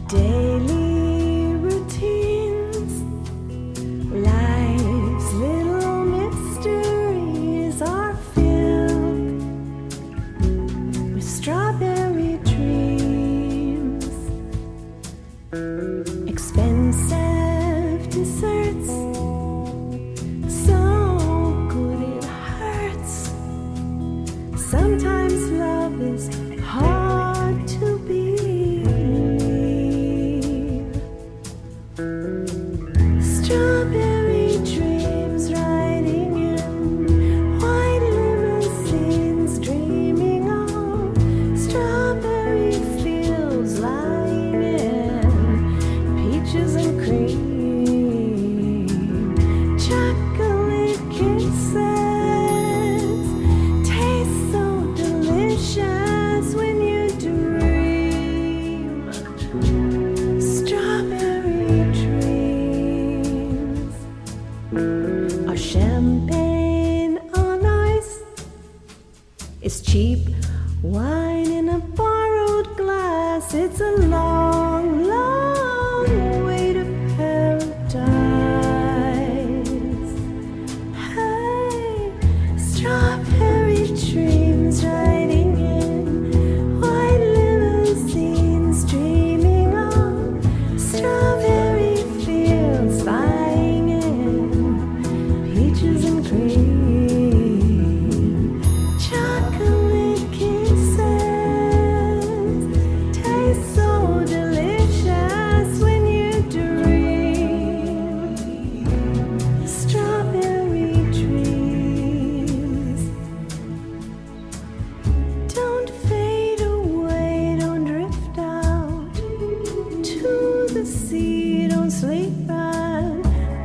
Daily routines, life's little mysteries are filled with strawberry dreams. Expensive desserts, so good it hurts. Sometimes love is hard to believe. Strawberry dreams riding in white limousines, dreaming of strawberry fields lying in peaches and cream, chocolate kisses taste so delicious when you dream. Strawberry dreams are champagne on ice. It's cheap wine in a borrowed glass. It's a long, long way to paradise. Hey, strawberry dreams riding in white limousines, dreaming of strawberry fields lying in peaches and cream, chocolate kisses taste so delicious when you dream. Strawberry dreams don't fade away, don't drift out to the sea, don't sleep and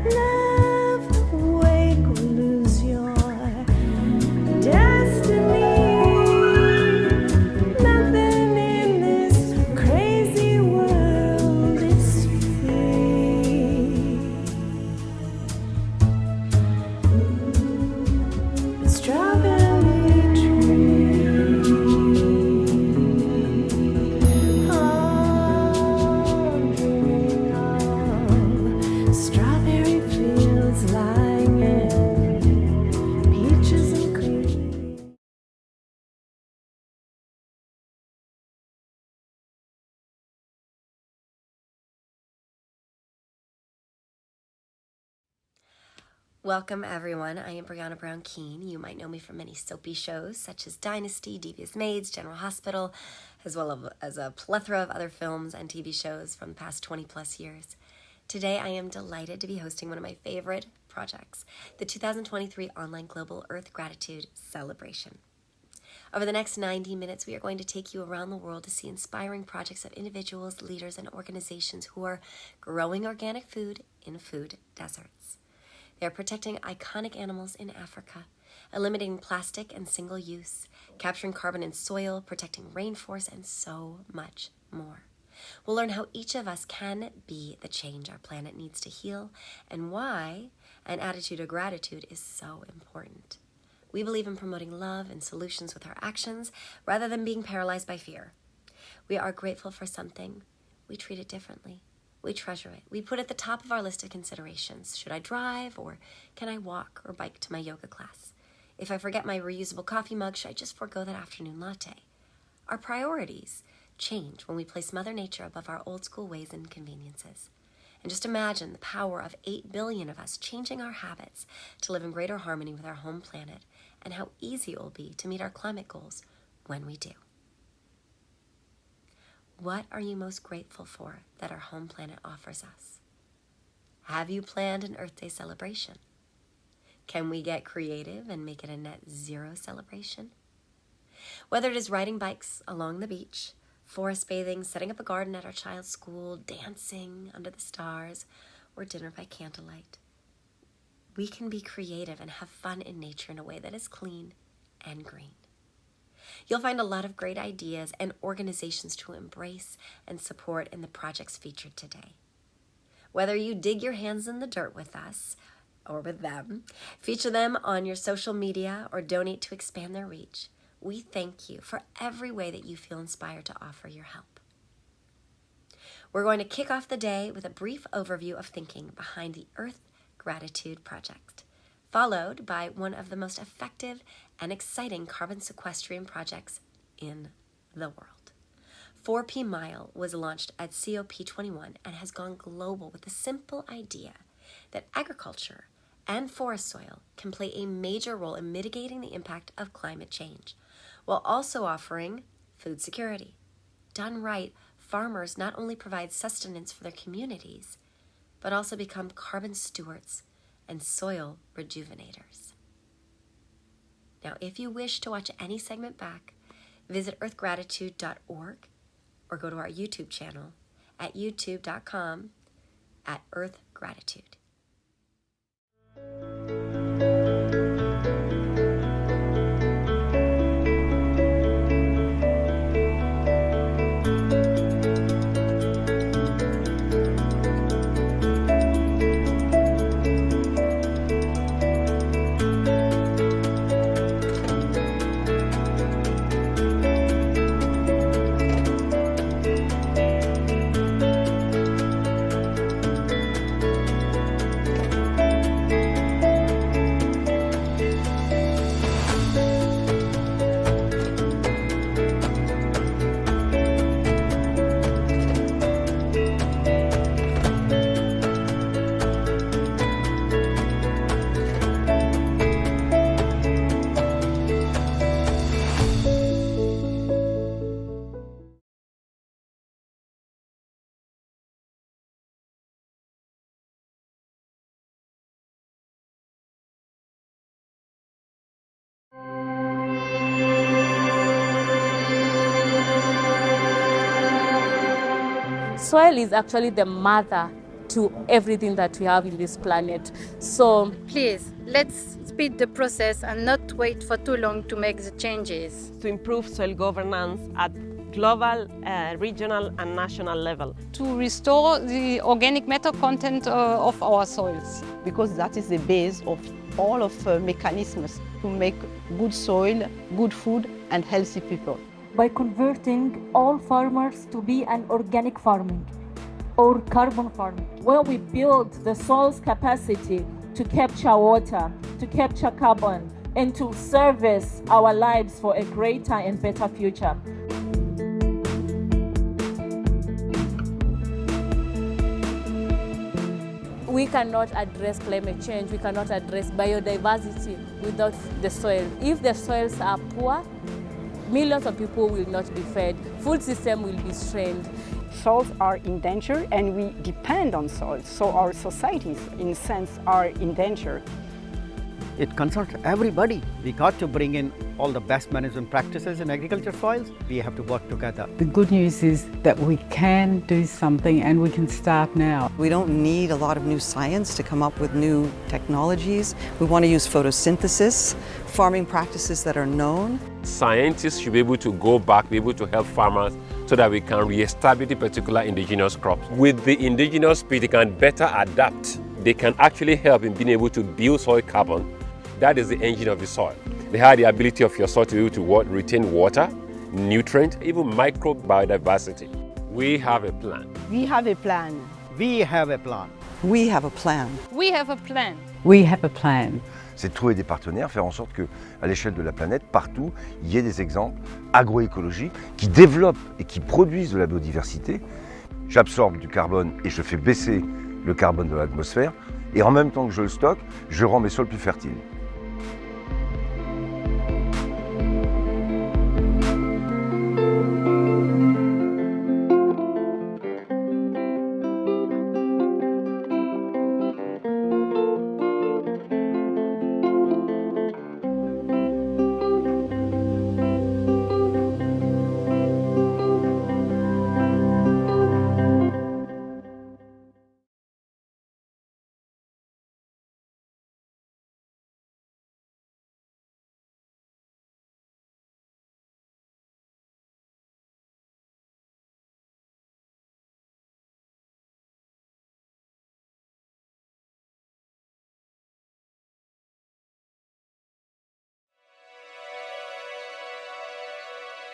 never wake or lose your destiny. Nothing in this crazy world is free. But strawberry dreams, I'm dreaming of strawberry fields lying in peaches and cream. Welcome everyone, I am Brianna Brown Keene. You might know me from many soapy shows such as Dynasty, Devious Maids, General Hospital, as well as a plethora of other films and TV shows from the past 20 plus years. Today I am delighted to be hosting one of my favorite projects, the 2023 Online Global Earth Gratitude Celebration. Over the next 90 minutes, we are going to take you around the world to see inspiring projects of individuals, leaders, and organizations who are growing organic food in food deserts. They are protecting iconic animals in Africa, eliminating plastic and single use, capturing carbon in soil, protecting rainforests, and so much more. We'll learn how each of us can be the change our planet needs to heal and why an attitude of gratitude is so important. We believe in promoting love and solutions with our actions rather than being paralyzed by fear. We are grateful for something. We treat it differently. We treasure it. We put it at the top of our list of considerations. Should I drive, or can I walk or bike to my yoga class? If I forget my reusable coffee mug, should I just forego that afternoon latte? Our priorities change when we place Mother Nature above our old school ways and conveniences. And just imagine the power of 8 billion of us changing our habits to live in greater harmony with our home planet, and how easy it will be to meet our climate goals when we do. What are you most grateful for that our home planet offers us? Have you planned an Earth Day celebration? Can we get creative and make it a net zero celebration? Whether it is riding bikes along the beach, forest bathing, setting up a garden at our child's school, dancing under the stars, or dinner by candlelight, we can be creative and have fun in nature in a way that is clean and green. You'll find a lot of great ideas and organizations to embrace and support in the projects featured today. Whether you dig your hands in the dirt with us or with them, feature them on your social media, or donate to expand their reach, we thank you for every way that you feel inspired to offer your help. We're going to kick off the day with a brief overview of thinking behind the Earth Gratitude Project, followed by one of the most effective and exciting carbon sequestration projects in the world. 4P Mile was launched at COP21 and has gone global with the simple idea that agriculture and forest soil can play a major role in mitigating the impact of climate change, while also offering food security. Done right, farmers not only provide sustenance for their communities, but also become carbon stewards and soil rejuvenators. Now, if you wish to watch any segment back, visit earthgratitude.org or go to our YouTube channel at youtube.com/earthgratitude. Soil is actually the mother to everything that we have in this planet. So please, let's speed the process and not wait for too long to make the changes. To improve soil governance at global, regional and national level. To restore the organic matter content of our soils. Because that is the base of all of mechanisms to make good soil, good food and healthy people. By converting all farmers to be an organic farming or carbon farming, where we build the soil's capacity to capture water, to capture carbon, and to service our lives for a greater and better future. we cannot address climate change, we cannot address biodiversity without the soil. If the soils are poor, millions of people will not be fed, food system will be strained. Soils are in danger and we depend on soils, so our societies, in a sense, are in danger. It concerns everybody. We got to bring in all the best management practices in agriculture soils. We have to work together. The good news is that we can do something and we can start now. We don't need a lot of new science to come up with new technologies. We want to use photosynthesis, farming practices that are known. Scientists should be able to go back, be able to help farmers so that we can re-establish the particular indigenous crops. With the indigenous speed, they can better adapt. They can actually help in being able to build soil carbon. That is the engine of the soil. They have the ability of your soil to be able to retain water, nutrients, even micro biodiversity. We have a plan. We have a plan. We have a plan. We have a plan. We have a plan. We have a plan. C'est de trouver des partenaires, faire en sorte qu'à l'échelle de la planète, partout, il y ait des exemples agroécologiques qui développent et qui produisent de la biodiversité. J'absorbe du carbone et je fais baisser le carbone de l'atmosphère. Et en même temps que je le stocke, je rends mes sols plus fertiles.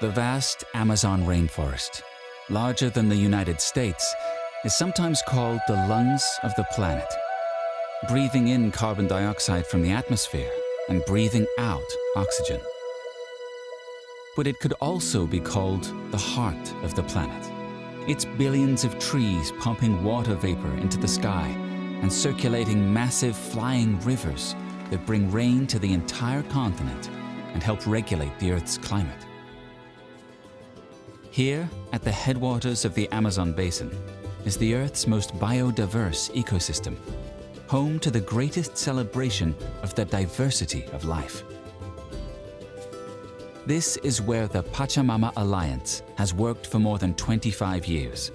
The vast Amazon rainforest, larger than the United States, is sometimes called the lungs of the planet. Breathing in carbon dioxide from the atmosphere and breathing out oxygen. But it could also be called the heart of the planet. It's billions of trees pumping water vapor into the sky and circulating massive flying rivers that bring rain to the entire continent and help regulate the Earth's climate. Here, at the headwaters of the Amazon basin, is the Earth's most biodiverse ecosystem, home to the greatest celebration of the diversity of life. This is where the Pachamama Alliance has worked for more than 25 years.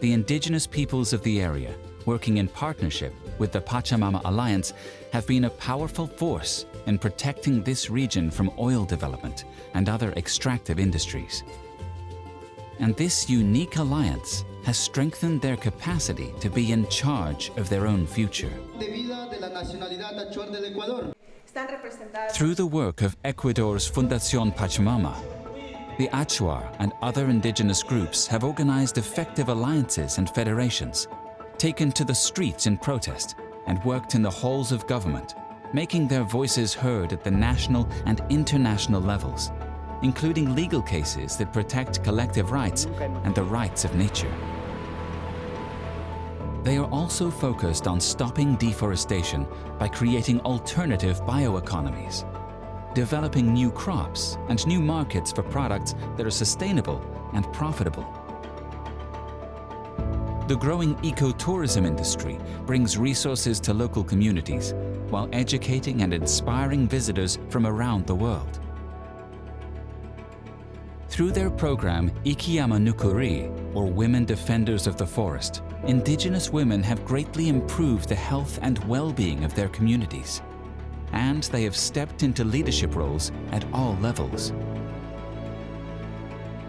The indigenous peoples of the area, working in partnership with the Pachamama Alliance, have been a powerful force in protecting this region from oil development and other extractive industries. And this unique alliance has strengthened their capacity to be in charge of their own future. Through the work of Ecuador's Fundación Pachamama, the Achuar and other indigenous groups have organized effective alliances and federations, taken to the streets in protest, and worked in the halls of government, making their voices heard at the national and international levels, including legal cases that protect collective rights and the rights of nature. They are also focused on stopping deforestation by creating alternative bioeconomies, developing new crops and new markets for products that are sustainable and profitable. The growing ecotourism industry brings resources to local communities while educating and inspiring visitors from around the world. Through their program Ikiyama Nukuri, or Women Defenders of the Forest, indigenous women have greatly improved the health and well-being of their communities, and they have stepped into leadership roles at all levels.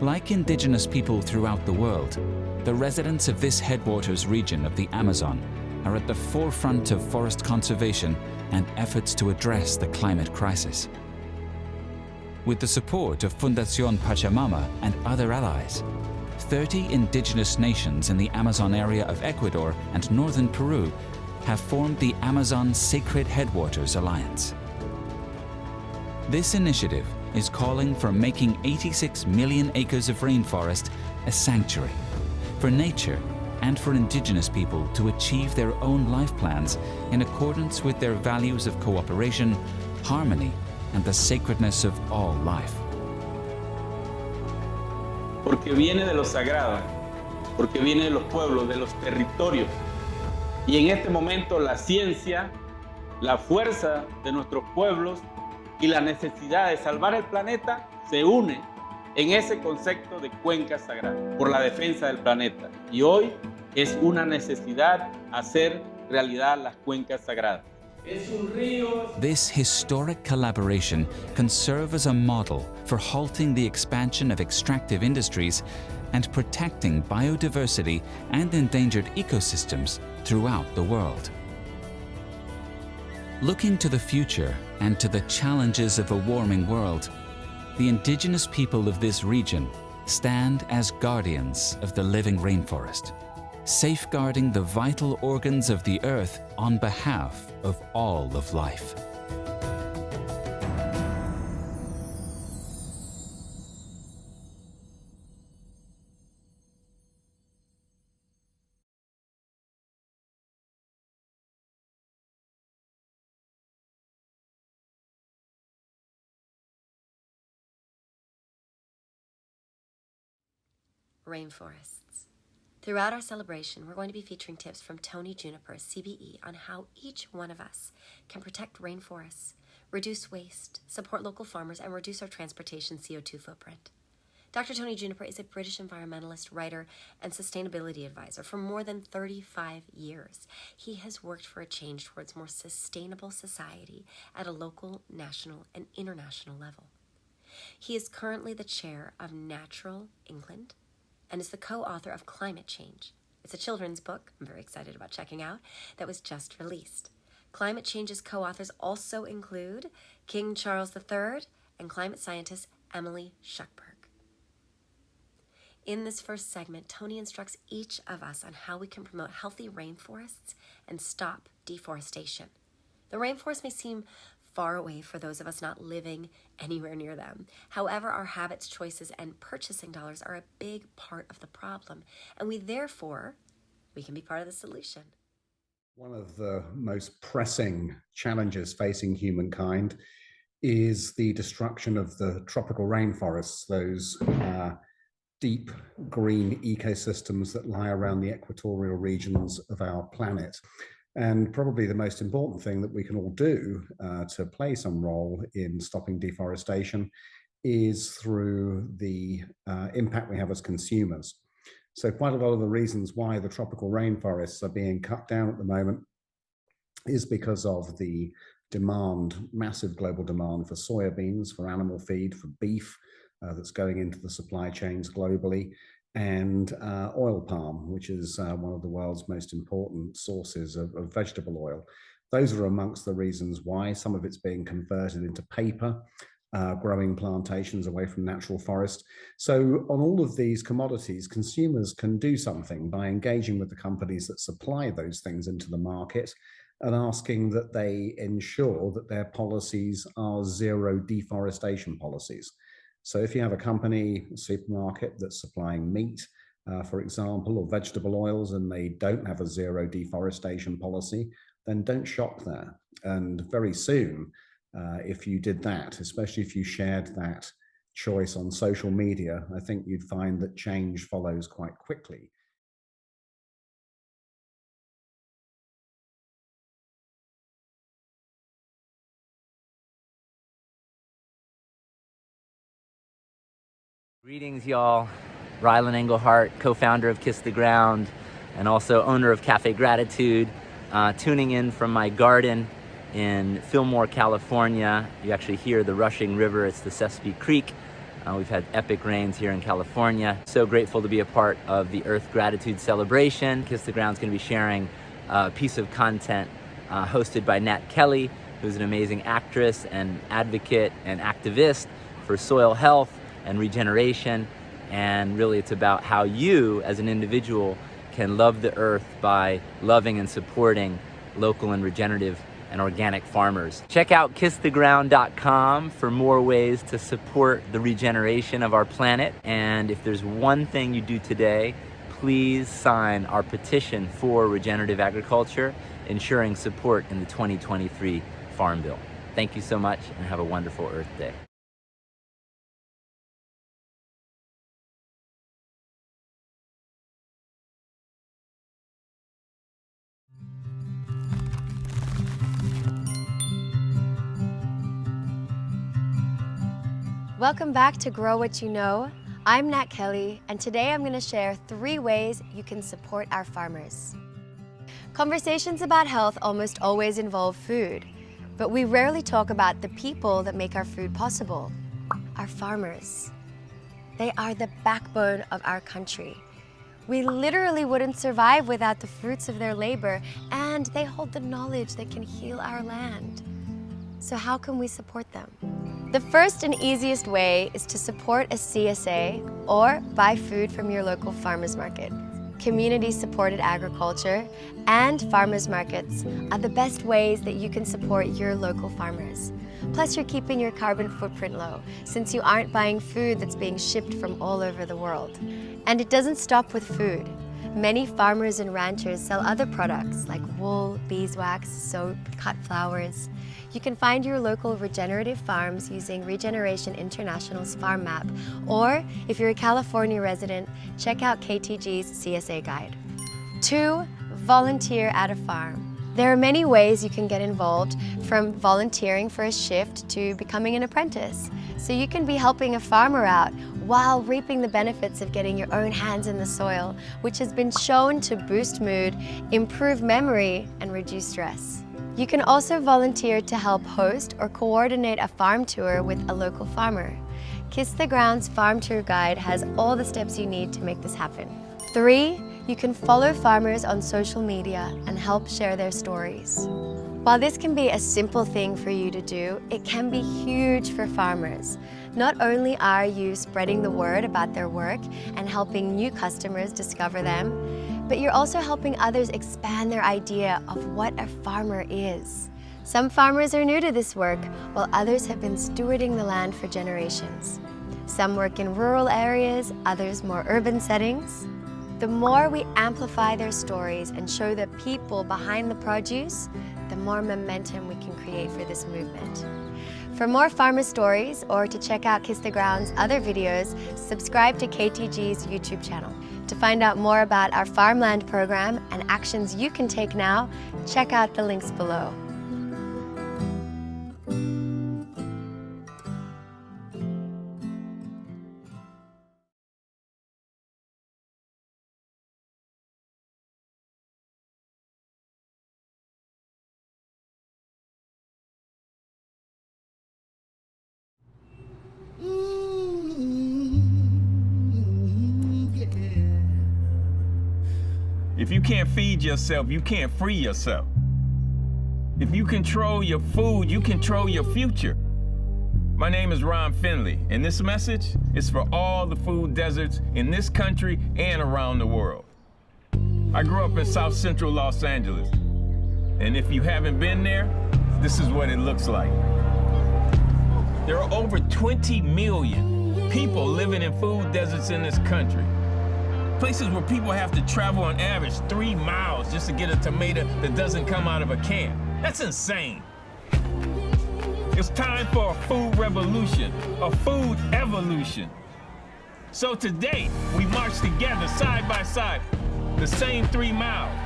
Like indigenous people throughout the world, the residents of this headwaters region of the Amazon are at the forefront of forest conservation and efforts to address the climate crisis. With the support of Fundación Pachamama and other allies, 30 indigenous nations in the Amazon area of Ecuador and northern Peru have formed the Amazon Sacred Headwaters Alliance. This initiative is calling for making 86 million acres of rainforest a sanctuary for nature and for indigenous people to achieve their own life plans in accordance with their values of cooperation, harmony, and the sacredness of all life. Porque viene de lo sagrado, porque viene de los pueblos, de los territorios. Y en este momento la ciencia, la fuerza de nuestros pueblos y la necesidad de salvar el planeta se une en ese concepto de cuenca sagrada por la defensa del planeta. Y hoy es una necesidad hacer realidad las cuencas sagradas. This historic collaboration can serve as a model for halting the expansion of extractive industries and protecting biodiversity and endangered ecosystems throughout the world. Looking to the future and to the challenges of a warming world, the indigenous people of this region stand as guardians of the living rainforest, safeguarding the vital organs of the earth on behalf of all of life. Rainforests. Throughout our celebration, we're going to be featuring tips from Juniper CBE on how each one of us can protect rainforests, reduce waste, support local farmers, and reduce our transportation CO2 footprint. Dr. Tony Juniper is a British environmentalist, writer, and sustainability advisor for more than 35 years. He has worked for a change towards more sustainable society at a local, national, and international level. He is currently the chair of Natural England and is the co-author of Climate Change. It's a children's book I'm very excited about checking out that was just released. Climate Change's co-authors also include King Charles III and climate scientist Emily Schuckberg. In this first segment, Tony instructs each of us on how we can promote healthy rainforests and stop deforestation. The rainforest may seem far away for those of us not living anywhere near them. However, our habits, choices, and purchasing dollars are a big part of the problem, and we can be part of the solution. One of the most pressing challenges facing humankind is the destruction of the tropical rainforests, those deep green ecosystems that lie around the equatorial regions of our planet. And probably the most important thing that we can all do to play some role in stopping deforestation is through the impact we have as consumers. So quite a lot of the reasons why the tropical rainforests are being cut down at the moment is because of the demand, massive global demand for soybeans, for animal feed, for beef that's going into the supply chains globally, and oil palm, which is one of the world's most important sources of vegetable oil. Those are amongst the reasons why some of it's being converted into paper, growing plantations away from natural forest. So on all of these commodities, consumers can do something by engaging with the companies that supply those things into the market and asking that they ensure that their policies are zero deforestation policies. So if you have a company, a supermarket that's supplying meat, for example, or vegetable oils, and they don't have a zero deforestation policy, then don't shop there. And very soon, if you did that, especially if you shared that choice on social media, I think you'd find that change follows quite quickly. Greetings, y'all. Rylan Engelhart, co-founder of Kiss the Ground and also owner of Cafe Gratitude, tuning in from my garden in Fillmore, California. You actually hear the rushing river. It's the Sespe Creek. We've had epic rains here in California. So grateful to be a part of the Earth Gratitude celebration. Kiss the Ground's going to be sharing a piece of content hosted by Nat Kelley, who's an amazing actress and advocate and activist for soil health and regeneration. And really it's about how you as an individual can love the earth by loving and supporting local and regenerative and organic farmers. Check out kisstheground.com for more ways to support the regeneration of our planet. And if there's one thing you do today, please sign our petition for regenerative agriculture, ensuring support in the 2023 Farm Bill. Thank you so much and have a wonderful Earth Day. Welcome back to Grow What You Know. I'm Nat Kelley, and today I'm going to share 3 ways you can support our farmers. Conversations about health almost always involve food, but we rarely talk about the people that make our food possible, our farmers. They are the backbone of our country. We literally wouldn't survive without the fruits of their labor, and they hold the knowledge that can heal our land. So how can we support them? The first and easiest way is to support a CSA or buy food from your local farmers market. Community-supported agriculture and farmers markets are the best ways that you can support your local farmers. Plus, you're keeping your carbon footprint low, since you aren't buying food that's being shipped from all over the world. And it doesn't stop with food. Many farmers and ranchers sell other products like wool, beeswax, soap, cut flowers. You can find your local regenerative farms using Regeneration International's Farm Map, or if you're a California resident, check out KTG's CSA Guide. 2, volunteer at a farm. There are many ways you can get involved, from volunteering for a shift to becoming an apprentice. So you can be helping a farmer out while reaping the benefits of getting your own hands in the soil, which has been shown to boost mood, improve memory, and reduce stress. You can also volunteer to help host or coordinate a farm tour with a local farmer. Kiss the Ground's Farm Tour Guide has all the steps you need to make this happen. 3, you can follow farmers on social media and help share their stories. While this can be a simple thing for you to do, it can be huge for farmers. Not only are you spreading the word about their work and helping new customers discover them, but you're also helping others expand their idea of what a farmer is. Some farmers are new to this work, while others have been stewarding the land for generations. Some work in rural areas, others more urban settings. The more we amplify their stories and show the people behind the produce, the more momentum we can create for this movement. For more farmer stories or to check out Kiss the Ground's other videos, subscribe to KTG's YouTube channel. To find out more about our farmland program and actions you can take now, check out the links below. If you can't feed yourself, you can't free yourself. If you control your food, you control your future. My name is Ron Finley, and this message is for all the food deserts in this country and around the world. I grew up in South Central Los Angeles, and if you haven't been there, this is what it looks like. There are over 20 million people living in food deserts in this country. Places where people have to travel on average 3 miles just to get a tomato that doesn't come out of a can. That's insane. It's time for a food revolution, a food evolution. So today, we march together side by side, the same 3 miles.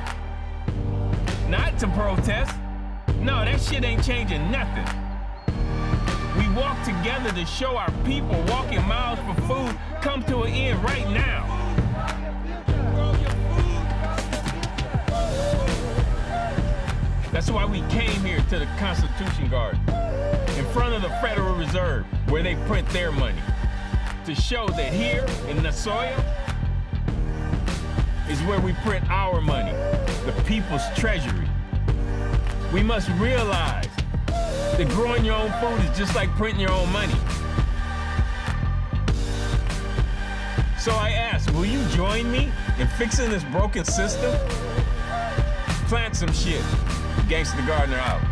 Not to protest. No, that shit ain't changing nothing. We walk together to show our people walking miles for food come to an end right now. That's why we came here to the Constitution Garden, in front of the Federal Reserve, where they print their money, to show that here in the soil is where we print our money, the people's treasury. We must realize that growing your own food is just like printing your own money. So I ask, will you join me in fixing this broken system? Plant some shit. Gangsta Gardener out.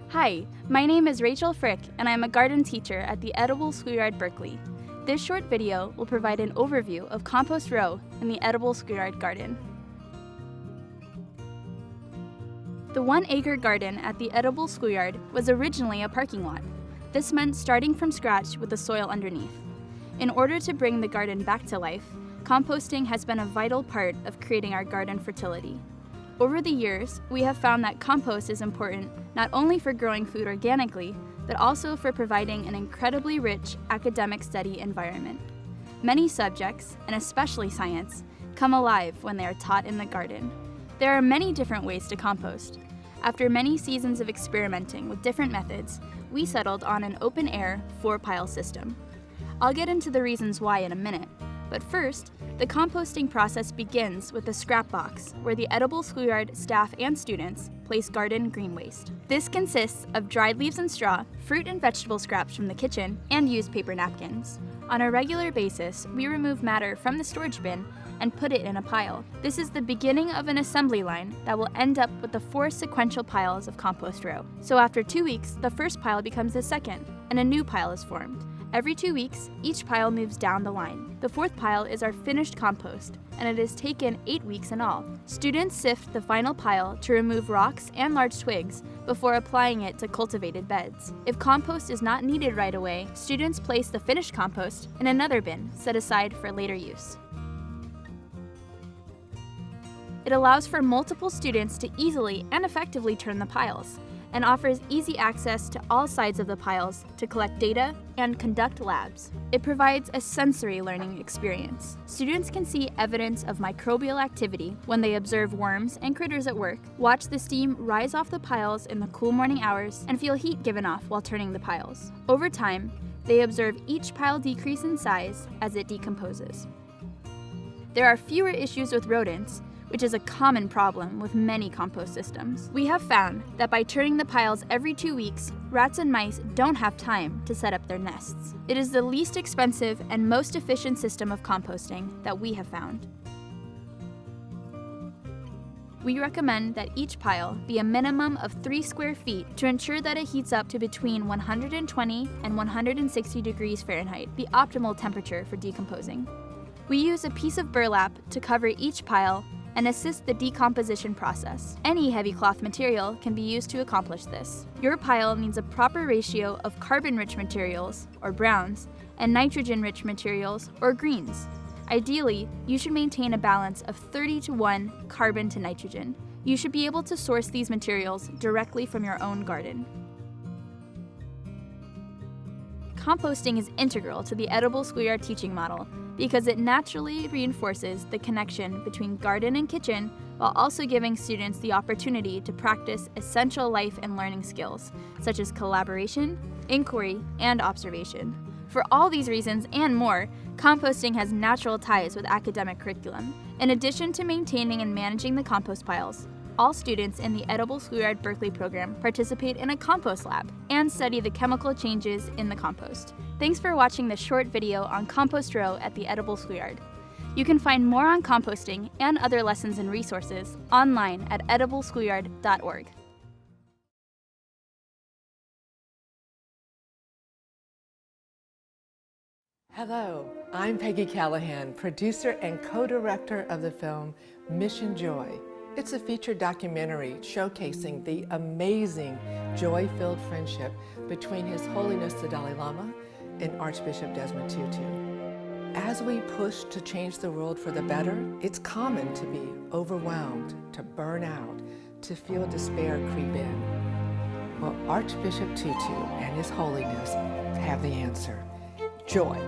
Hi, my name is Rachel Frick, and I'm a garden teacher at the Edible Schoolyard Berkeley. This short video will provide an overview of Compost Row in the Edible Schoolyard Garden. The 1-acre garden at the Edible Schoolyard was originally a parking lot. This meant starting from scratch with the soil underneath. In order to bring the garden back to life, composting has been a vital part of creating our garden fertility. Over the years, we have found that compost is important not only for growing food organically, but also for providing an incredibly rich academic study environment. Many subjects, and especially science, come alive when they are taught in the garden. There are many different ways to compost. After many seasons of experimenting with different methods, we settled on an open-air 4-pile system. I'll get into the reasons why in a minute, but first, the composting process begins with the scrap box, where the Edible Schoolyard staff and students place garden green waste. This consists of dried leaves and straw, fruit and vegetable scraps from the kitchen, and used paper napkins. On a regular basis, we remove matter from the storage bin and put it in a pile. This is the beginning of an assembly line that will end up with the 4 sequential piles of compost row. So after 2 weeks, the first pile becomes the second, and a new pile is formed. Every 2 weeks, each pile moves down the line. The 4th pile is our finished compost, and it has taken 8 weeks in all. Students sift the final pile to remove rocks and large twigs before applying it to cultivated beds. If compost is not needed right away, students place the finished compost in another bin set aside for later use. It allows for multiple students to easily and effectively turn the piles. and offers easy access to all sides of the piles to collect data and conduct labs. It provides a sensory learning experience. Students can see evidence of microbial activity when they observe worms and critters at work, watch the steam rise off the piles in the cool morning hours, and feel heat given off while turning the piles. Over time, they observe each pile decrease in size as it decomposes. There are fewer issues with rodents, which is a common problem with many compost systems. We have found that by turning the piles every 2 weeks, rats and mice don't have time to set up their nests. It is the least expensive and most efficient system of composting that we have found. We recommend that each pile be a minimum of 3 square feet to ensure that it heats up to between 120 and 160 degrees Fahrenheit, the optimal temperature for decomposing. We use a piece of burlap to cover each pile and assist the decomposition process. Any heavy cloth material can be used to accomplish this. Your pile needs a proper ratio of carbon-rich materials, or browns, and nitrogen-rich materials, or greens. Ideally, you should maintain a balance of 30:1 carbon to nitrogen. You should be able to source these materials directly from your own garden. Composting is integral to the Edible Schoolyard teaching model because it naturally reinforces the connection between garden and kitchen while also giving students the opportunity to practice essential life and learning skills, such as collaboration, inquiry, and observation. For all these reasons and more, composting has natural ties with academic curriculum. In addition to maintaining and managing the compost piles, all students in the Edible Schoolyard Berkeley program participate in a compost lab and study the chemical changes in the compost. Thanks for watching this short video on Compost Row at the Edible Schoolyard. You can find more on composting and other lessons and resources online at edibleschoolyard.org. Hello, I'm Peggy Callahan, producer and co-director of the film Mission Joy. It's a featured documentary showcasing the amazing joy-filled friendship between His Holiness the Dalai Lama and Archbishop Desmond Tutu. As we push to change the world for the better, it's common to be overwhelmed, to burn out, to feel despair creep in. Well, Archbishop Tutu and His Holiness have the answer: joy.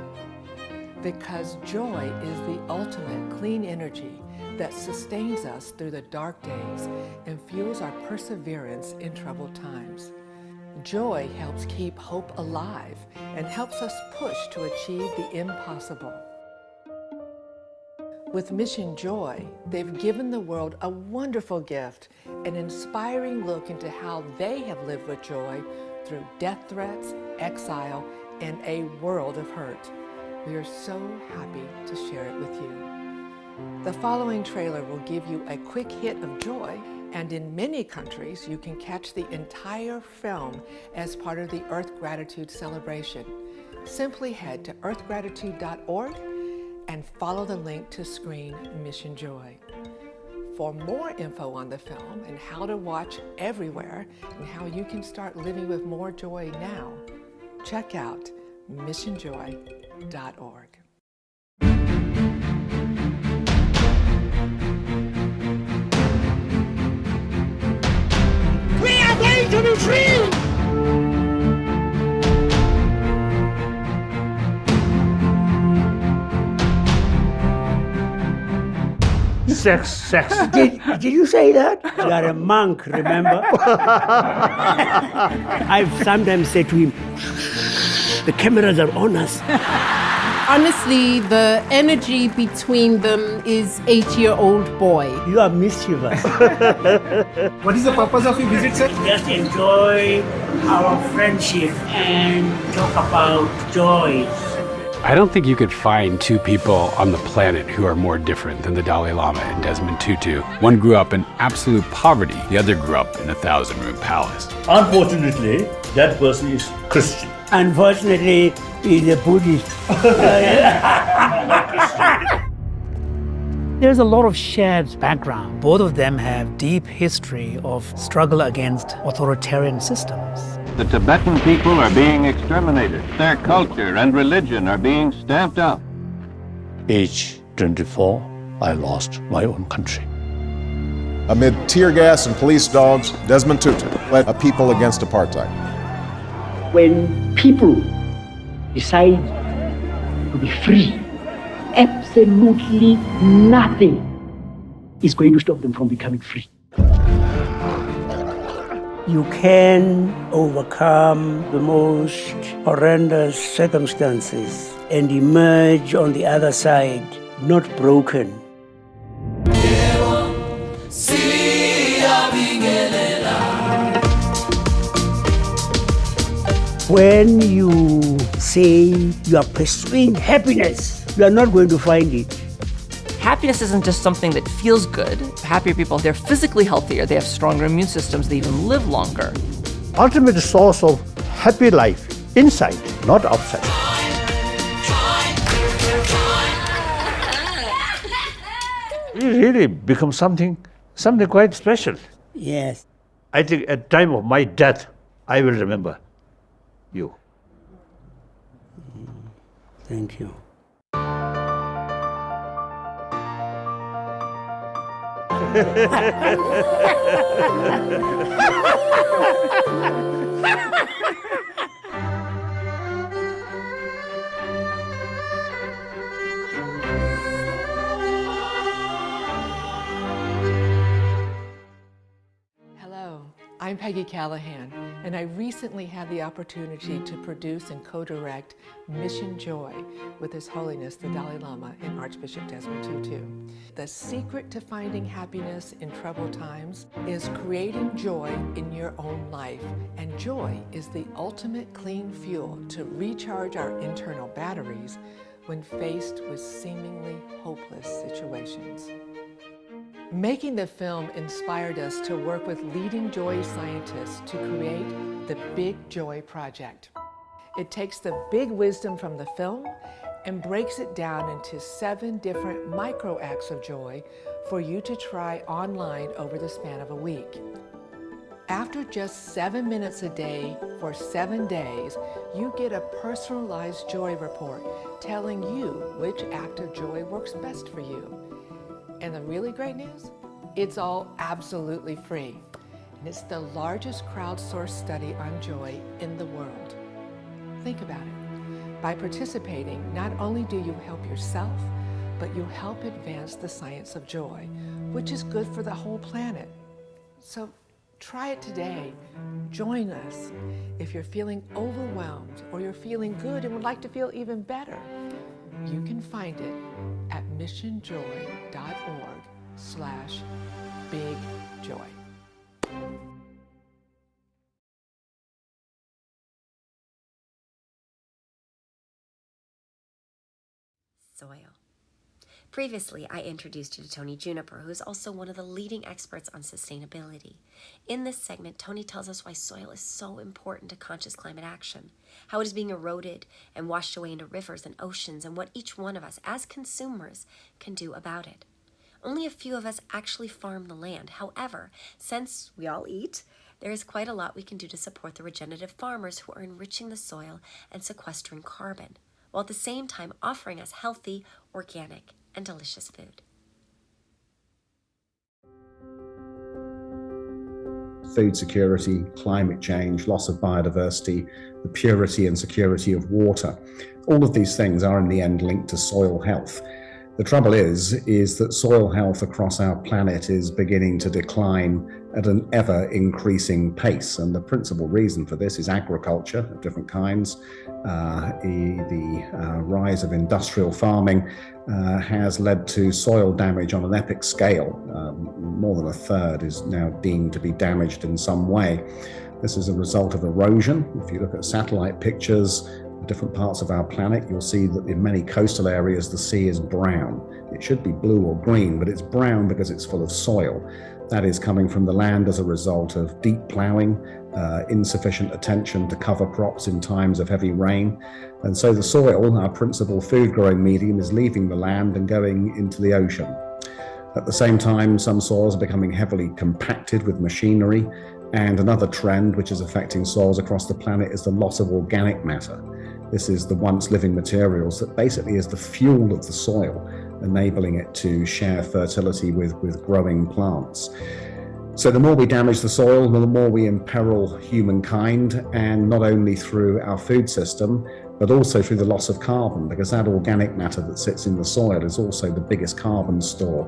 Because joy is the ultimate clean energy that sustains us through the dark days and fuels our perseverance in troubled times. Joy helps keep hope alive and helps us push to achieve the impossible. With Mission Joy, they've given the world a wonderful gift, an inspiring look into how they have lived with joy through death threats, exile, and a world of hurt. We are so happy to share it with you. The following trailer will give you a quick hit of joy, and in many countries you can catch the entire film as part of the Earth Gratitude celebration. Simply head to earthgratitude.org and follow the link to screen Mission Joy. For more info on the film and how to watch everywhere and how you can start living with more joy now, check out missionjoy.org. We are going to be free! Sex. Did you say that? You are a monk, remember? I've sometimes said to him, the cameras are on us. Honestly, the energy between them is 8-year-old boy. You are mischievous. What is the purpose of your visit, sir? Just enjoy our friendship and talk about joys. I don't think you could find two people on the planet who are more different than the Dalai Lama and Desmond Tutu. One grew up in absolute poverty, the other grew up in a 1,000-room palace. Unfortunately, that person is Christian. Unfortunately, he's a Buddhist. There's a lot of shared background. Both of them have deep history of struggle against authoritarian systems. The Tibetan people are being exterminated. Their culture and religion are being stamped out. Age 24, I lost my own country. Amid tear gas and police dogs, Desmond Tutu led a people against apartheid. When people decide to be free, absolutely nothing is going to stop them from becoming free. You can overcome the most horrendous circumstances and emerge on the other side not broken. When you say you are pursuing happiness, you are not going to find it. Happiness isn't just something that feels good. Happier people, they're physically healthier, they have stronger immune systems, they even live longer. Ultimate source of happy life, inside, not outside. We really become something quite special. Yes. I think at the time of my death, I will remember you. Thank you. Hello, I'm Peggy Callahan, and I recently had the opportunity to produce and co-direct Mission Joy with His Holiness the Dalai Lama and Archbishop Desmond Tutu. The secret to finding happiness in troubled times is creating joy in your own life, and joy is the ultimate clean fuel to recharge our internal batteries when faced with seemingly hopeless situations. Making the film inspired us to work with leading joy scientists to create the Big Joy Project. It takes the big wisdom from the film and breaks it down into 7 different micro acts of joy for you to try online over the span of a week. After just 7 minutes a day for 7 days, you get a personalized joy report telling you which act of joy works best for you. And the really great news? It's all absolutely free. And it's the largest crowdsourced study on joy in the world. Think about it. By participating, not only do you help yourself, but you help advance the science of joy, which is good for the whole planet. So try it today. Join us. If you're feeling overwhelmed or you're feeling good and would like to feel even better, you can find it at missionjoy.org/bigjoy. Soil. Previously, I introduced you to Tony Juniper, who is also one of the leading experts on sustainability. In this segment, Tony tells us why soil is so important to conscious climate action, how it is being eroded and washed away into rivers and oceans, and what each one of us as consumers can do about it. Only a few of us actually farm the land. However, since we all eat, there is quite a lot we can do to support the regenerative farmers who are enriching the soil and sequestering carbon, while at the same time offering us healthy, organic, and delicious food. Food security, climate change, loss of biodiversity, the purity and security of water. All of these things are in the end linked to soil health. The trouble is that soil health across our planet is beginning to decline at an ever-increasing pace, and the principal reason for this is agriculture of different kinds. The rise of industrial farming has led to soil damage on an epic scale. More than a third is now deemed to be damaged in some way. This is a result of erosion. If you look at satellite pictures of different parts of our planet, you'll see that in many coastal areas the sea is brown. It should be blue or green, but it's brown because it's full of soil. That is coming from the land as a result of deep ploughing, insufficient attention to cover crops in times of heavy rain. And so the soil, our principal food growing medium, is leaving the land and going into the ocean. At the same time, some soils are becoming heavily compacted with machinery. And another trend which is affecting soils across the planet is the loss of organic matter. This is the once living materials that basically is the fuel of the soil. enabling it to share fertility with growing plants. So the more we damage the soil, the more we imperil humankind, and not only through our food system, but also through the loss of carbon, because that organic matter that sits in the soil is also the biggest carbon store,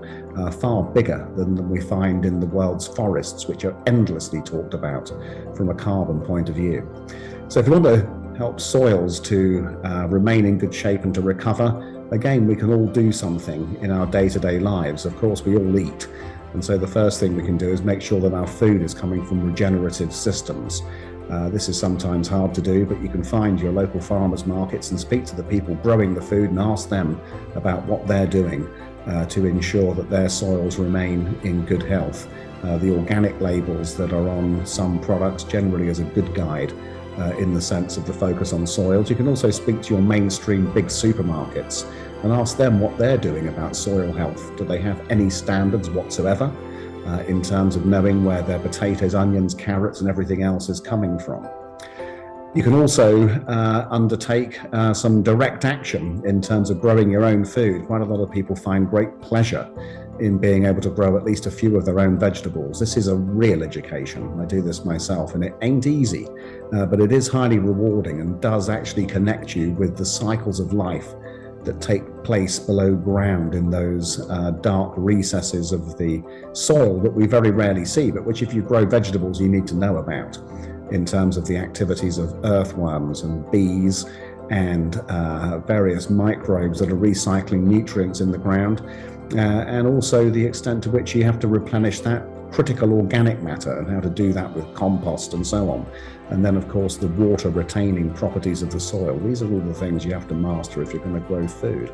far bigger than we find in the world's forests, which are endlessly talked about from a carbon point of view. So if we want to help soils to remain in good shape and to recover, again, we can all do something in our day-to-day lives. Of course, we all eat. And so the first thing we can do is make sure that our food is coming from regenerative systems. This is sometimes hard to do, but you can find your local farmers markets and speak to the people growing the food and ask them about what they're doing to ensure that their soils remain in good health. The organic labels that are on some products generally is a good guide in the sense of the focus on soils. You can also speak to your mainstream big supermarkets and ask them what they're doing about soil health. Do they have any standards whatsoever in terms of knowing where their potatoes, onions, carrots, and everything else is coming from? You can also undertake some direct action in terms of growing your own food. Quite a lot of people find great pleasure in being able to grow at least a few of their own vegetables. This is a real education. I do this myself, and it ain't easy, but it is highly rewarding and does actually connect you with the cycles of life that take place below ground in those dark recesses of the soil that we very rarely see, but which if you grow vegetables you need to know about, in terms of the activities of earthworms and bees and various microbes that are recycling nutrients in the ground, and also the extent to which you have to replenish that critical organic matter and how to do that with compost and so on. And then, of course, the water retaining properties of the soil. These are all the things you have to master if you're going to grow food.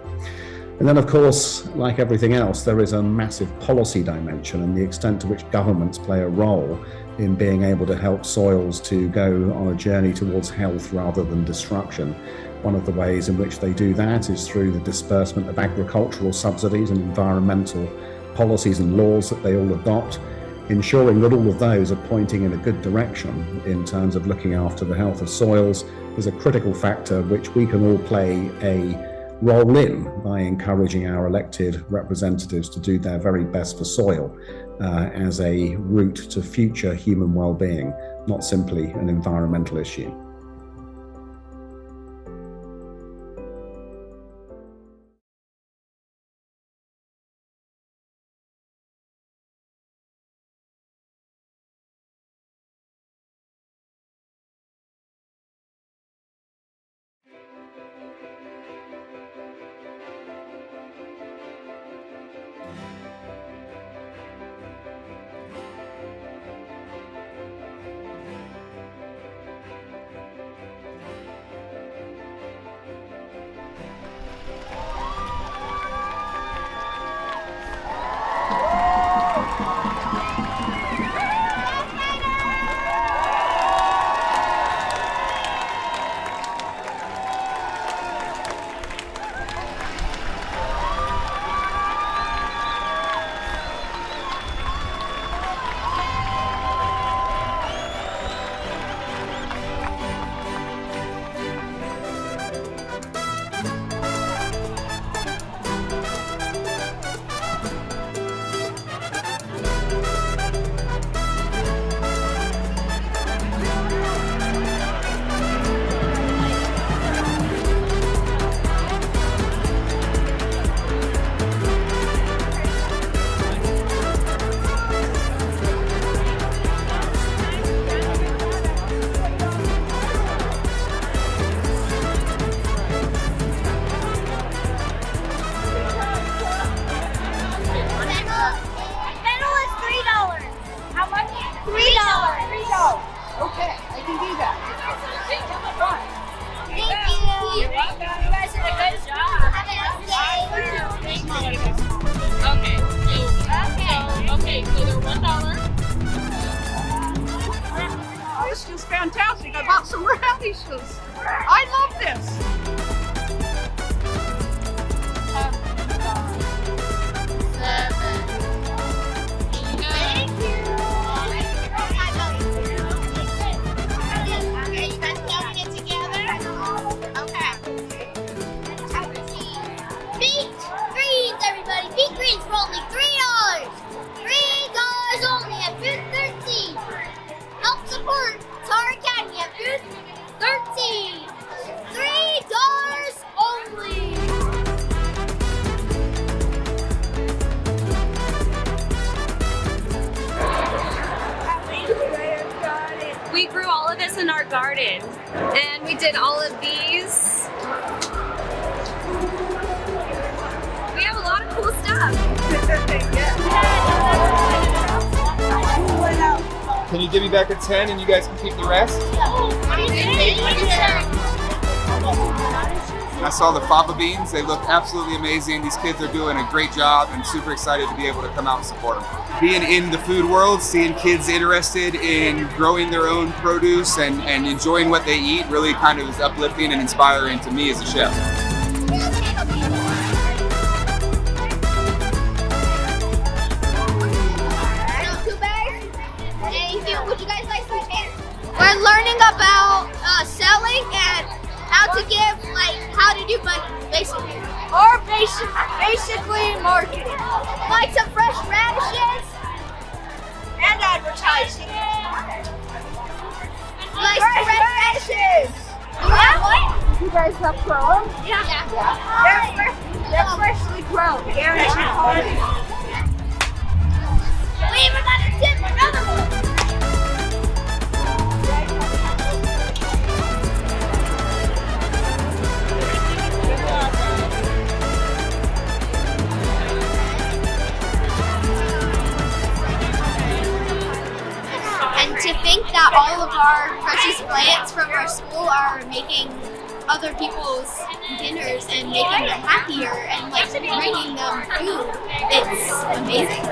And then, of course, like everything else, there is a massive policy dimension and the extent to which governments play a role in being able to help soils to go on a journey towards health rather than destruction. One of the ways in which they do that is through the disbursement of agricultural subsidies and environmental policies and laws that they all adopt, ensuring that all of those are pointing in a good direction in terms of looking after the health of soils is a critical factor which we can all play a role in by encouraging our elected representatives to do their very best for soil as a route to future human well-being, not simply an environmental issue. Fantastic. I bought some radishes. I love this. Thank you. Okay, you guys all get together? Okay. Beach greens, everybody. garden. And we did all of these. We have a lot of cool stuff. Can you give me back a 10 and you guys can keep the rest? I saw the fava beans. They look absolutely amazing. These kids are doing a great job and super excited to be able to come out and support them. Being in the food world, seeing kids interested in growing their own produce and enjoying what they eat really kind of is uplifting and inspiring to me as a chef. Would you guys like some chance? We're learning about selling and how to give, how to do money, basically. Or basically marketing. Like some fresh radishes. And advertising. Like fresh radishes. What? You guys have grown? Yeah. They're freshly grown. Guaranteed. We even got a tip for another one. And to think that all of our precious plants from our school are making other people's dinners and making them happier and bringing them food, it's amazing.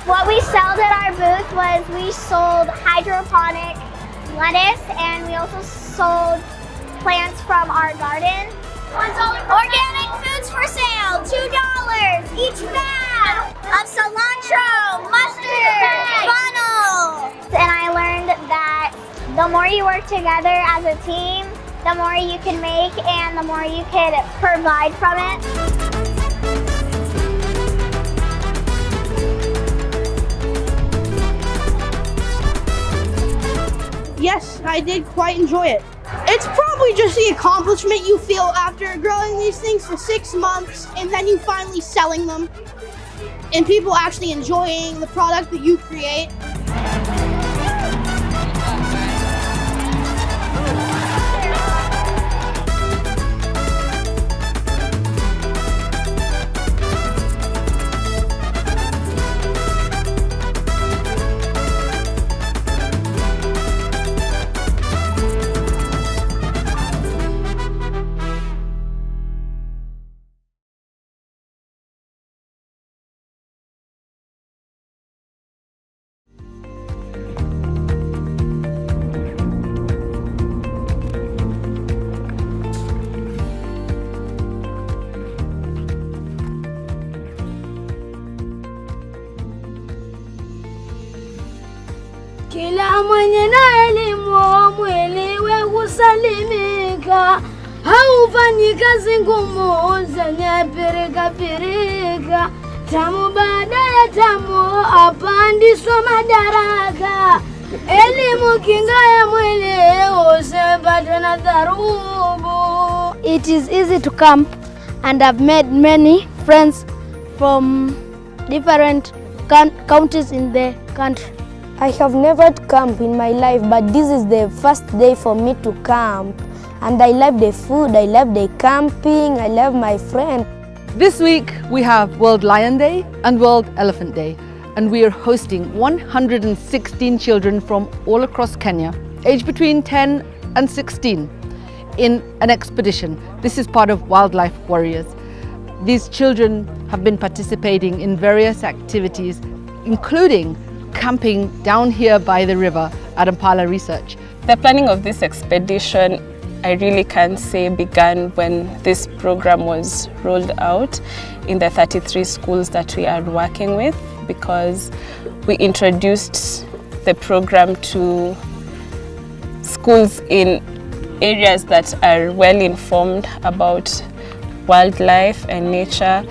What we sold at our booth was we sold hydroponic lettuce and we also sold plants from our garden. Organic foods for sale, $2 each bag of cilantro, mustard, funnel. And I learned that the more you work together as a team, the more you can make and the more you can provide from it. Yes, I did quite enjoy it. It's probably just the accomplishment you feel after growing these things for 6 months and then you finally selling them and people actually enjoying the product that you create. Kila mwenye na elimu mwelewe kusalimika, haufanyi kazi ngumu zenye pirika. Tamu baada ya tamu apandishwa madaraka, elimu kinga ya mwili usipatwe na dharubu. It is easy to camp and I've made many friends from different counties in the country. I have never camped in my life, but this is the first day for me to camp. And I love the food, I love the camping, I love my friends. This week we have World Lion Day and World Elephant Day, and we are hosting 116 children from all across Kenya, aged between 10 and 16, in an expedition. This is part of Wildlife Warriors. These children have been participating in various activities, including camping down here by the river at Impala Research. The planning of this expedition, I really can say, began when this program was rolled out in the 33 schools that we are working with, because we introduced the program to schools in areas that are well informed about wildlife and nature,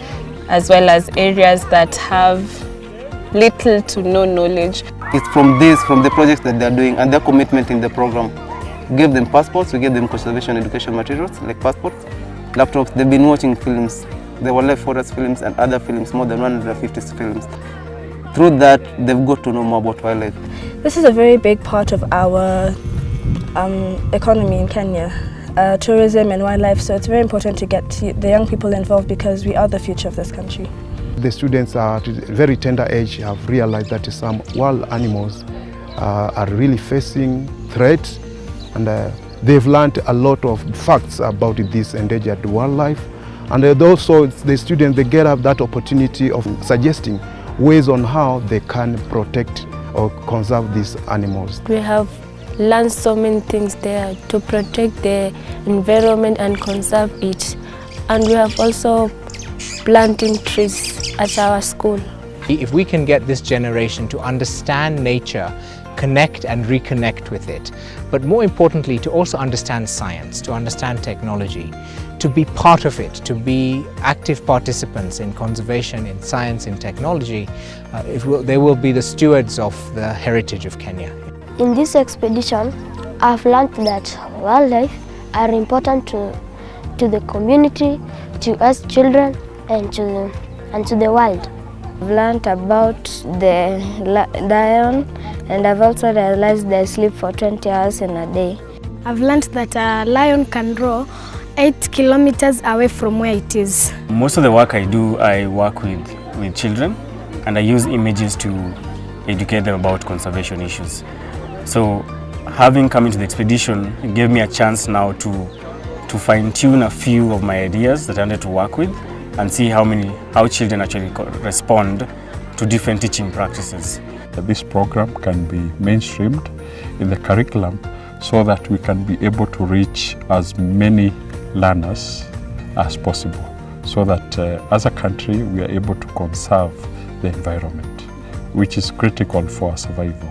as well as areas that have little to no knowledge. It's from the projects that they're doing and their commitment in the program. We gave them passports, we gave them conservation education materials like passports, laptops. They've been watching films. There were life forest films and other films, more than 150 films. Through that, they've got to know more about wildlife. This is a very big part of our economy in Kenya, tourism and wildlife, so it's very important to get the young people involved because we are the future of this country. The students at a very tender age have realized that some wild animals are really facing threats, and they've learned a lot of facts about this endangered wildlife. And also the students, they get up that opportunity of suggesting ways on how they can protect or conserve these animals. We have learned so many things there to protect the environment and conserve it. And we have also planting trees at our school. If we can get this generation to understand nature, connect and reconnect with it, but more importantly to also understand science, to understand technology, to be part of it, to be active participants in conservation, in science, in technology, they will be the stewards of the heritage of Kenya. In this expedition, I've learned that wildlife are important to the community, to us children, and to the wild. I've learned about the lion, and I've also realized they sleep for 20 hours in a day. I've learned that a lion can roar 8 kilometers away from where it is. Most of the work I do, I work with children, and I use images to educate them about conservation issues. So having come into the expedition, it gave me a chance now to fine-tune a few of my ideas that I wanted to work with and see how children actually respond to different teaching practices. This program can be mainstreamed in the curriculum so that we can be able to reach as many learners as possible, so that as a country we are able to conserve the environment, which is critical for our survival.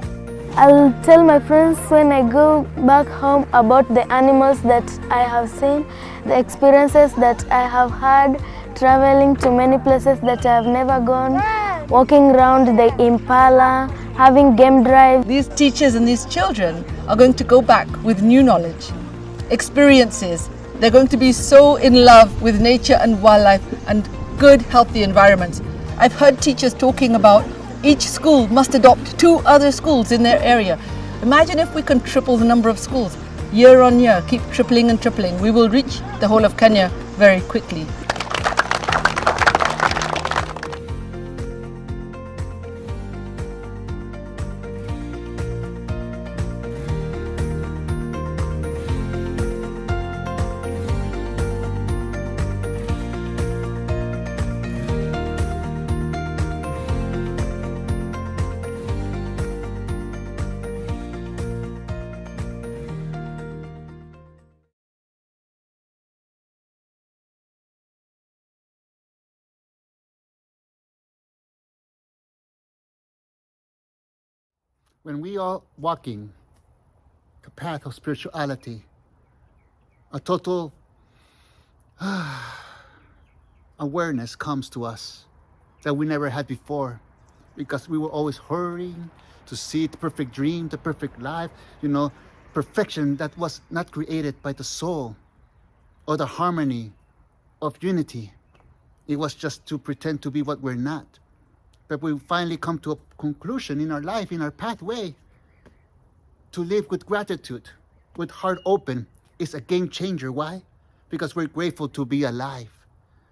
I'll tell my friends when I go back home about the animals that I have seen, the experiences that I have had, traveling to many places that I have never gone, walking around the impala, having game drive. These teachers and these children are going to go back with new knowledge, experiences. They're going to be so in love with nature and wildlife and good, healthy environments. I've heard teachers talking about each school must adopt 2 other schools in their area. Imagine if we can triple the number of schools. Year on year, keep tripling and tripling. We will reach the whole of Kenya very quickly. When we are walking the path of spirituality, a total awareness comes to us that we never had before, because we were always hurrying to see the perfect dream, the perfect life, perfection that was not created by the soul or the harmony of unity. It was just to pretend to be what we're not. But we finally come to a conclusion in our life, in our pathway, to live with gratitude, with heart open, is a game changer. Why? Because we're grateful to be alive.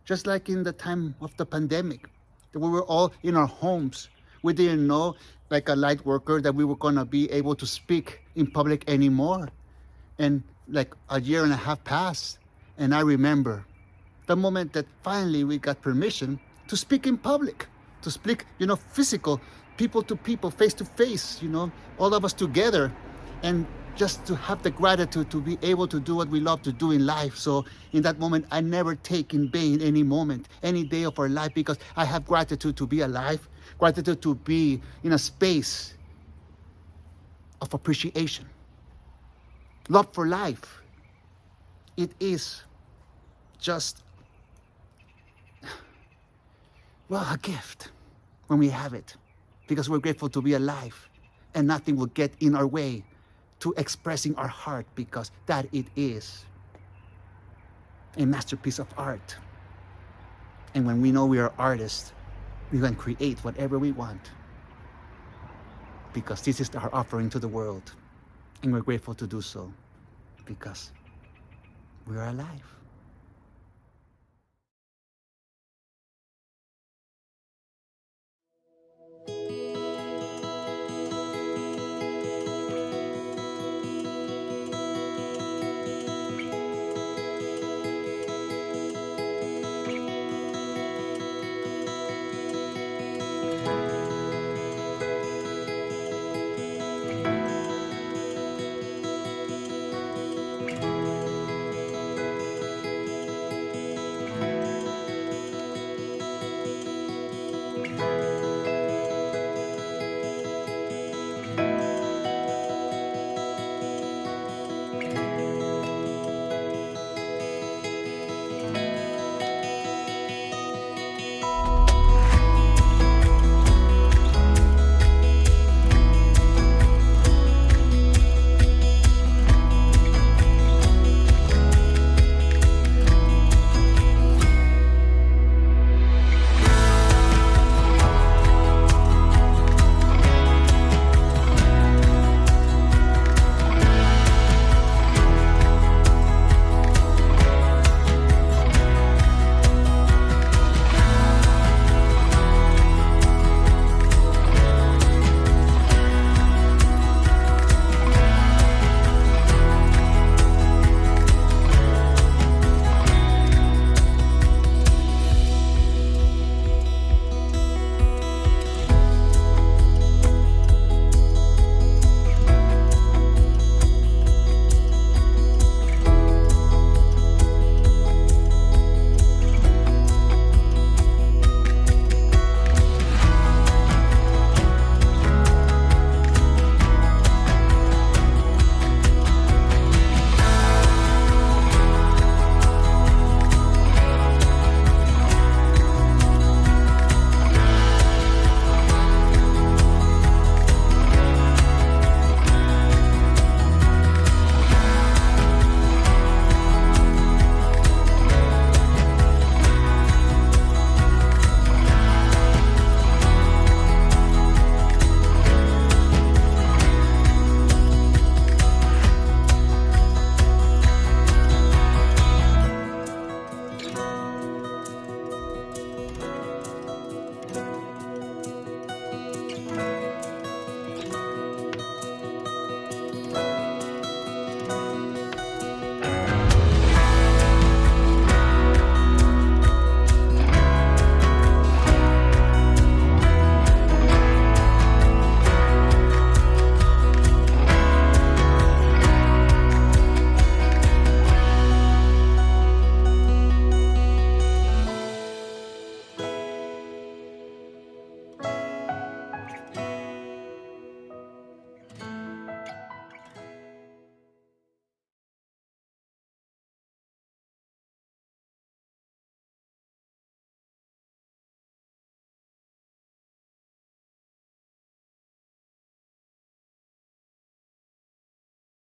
Just like in the time of the pandemic, that we were all in our homes. We didn't know, like a light worker, that we were gonna be able to speak in public anymore. And like a year and a half passed, and I remember the moment that finally we got permission to speak in public. To speak, physical, people to people, face to face, all of us together, and just to have the gratitude to be able to do what we love to do in life. So in that moment, I never take in vain any moment, any day of our life, because I have gratitude to be alive, gratitude to be in a space of appreciation, love for life. It is just well, a gift when we have it, because we're grateful to be alive, and nothing will get in our way to expressing our heart, because that it is a masterpiece of art. And when we know we are artists, we can create whatever we want, because this is our offering to the world, and we're grateful to do so because we are alive.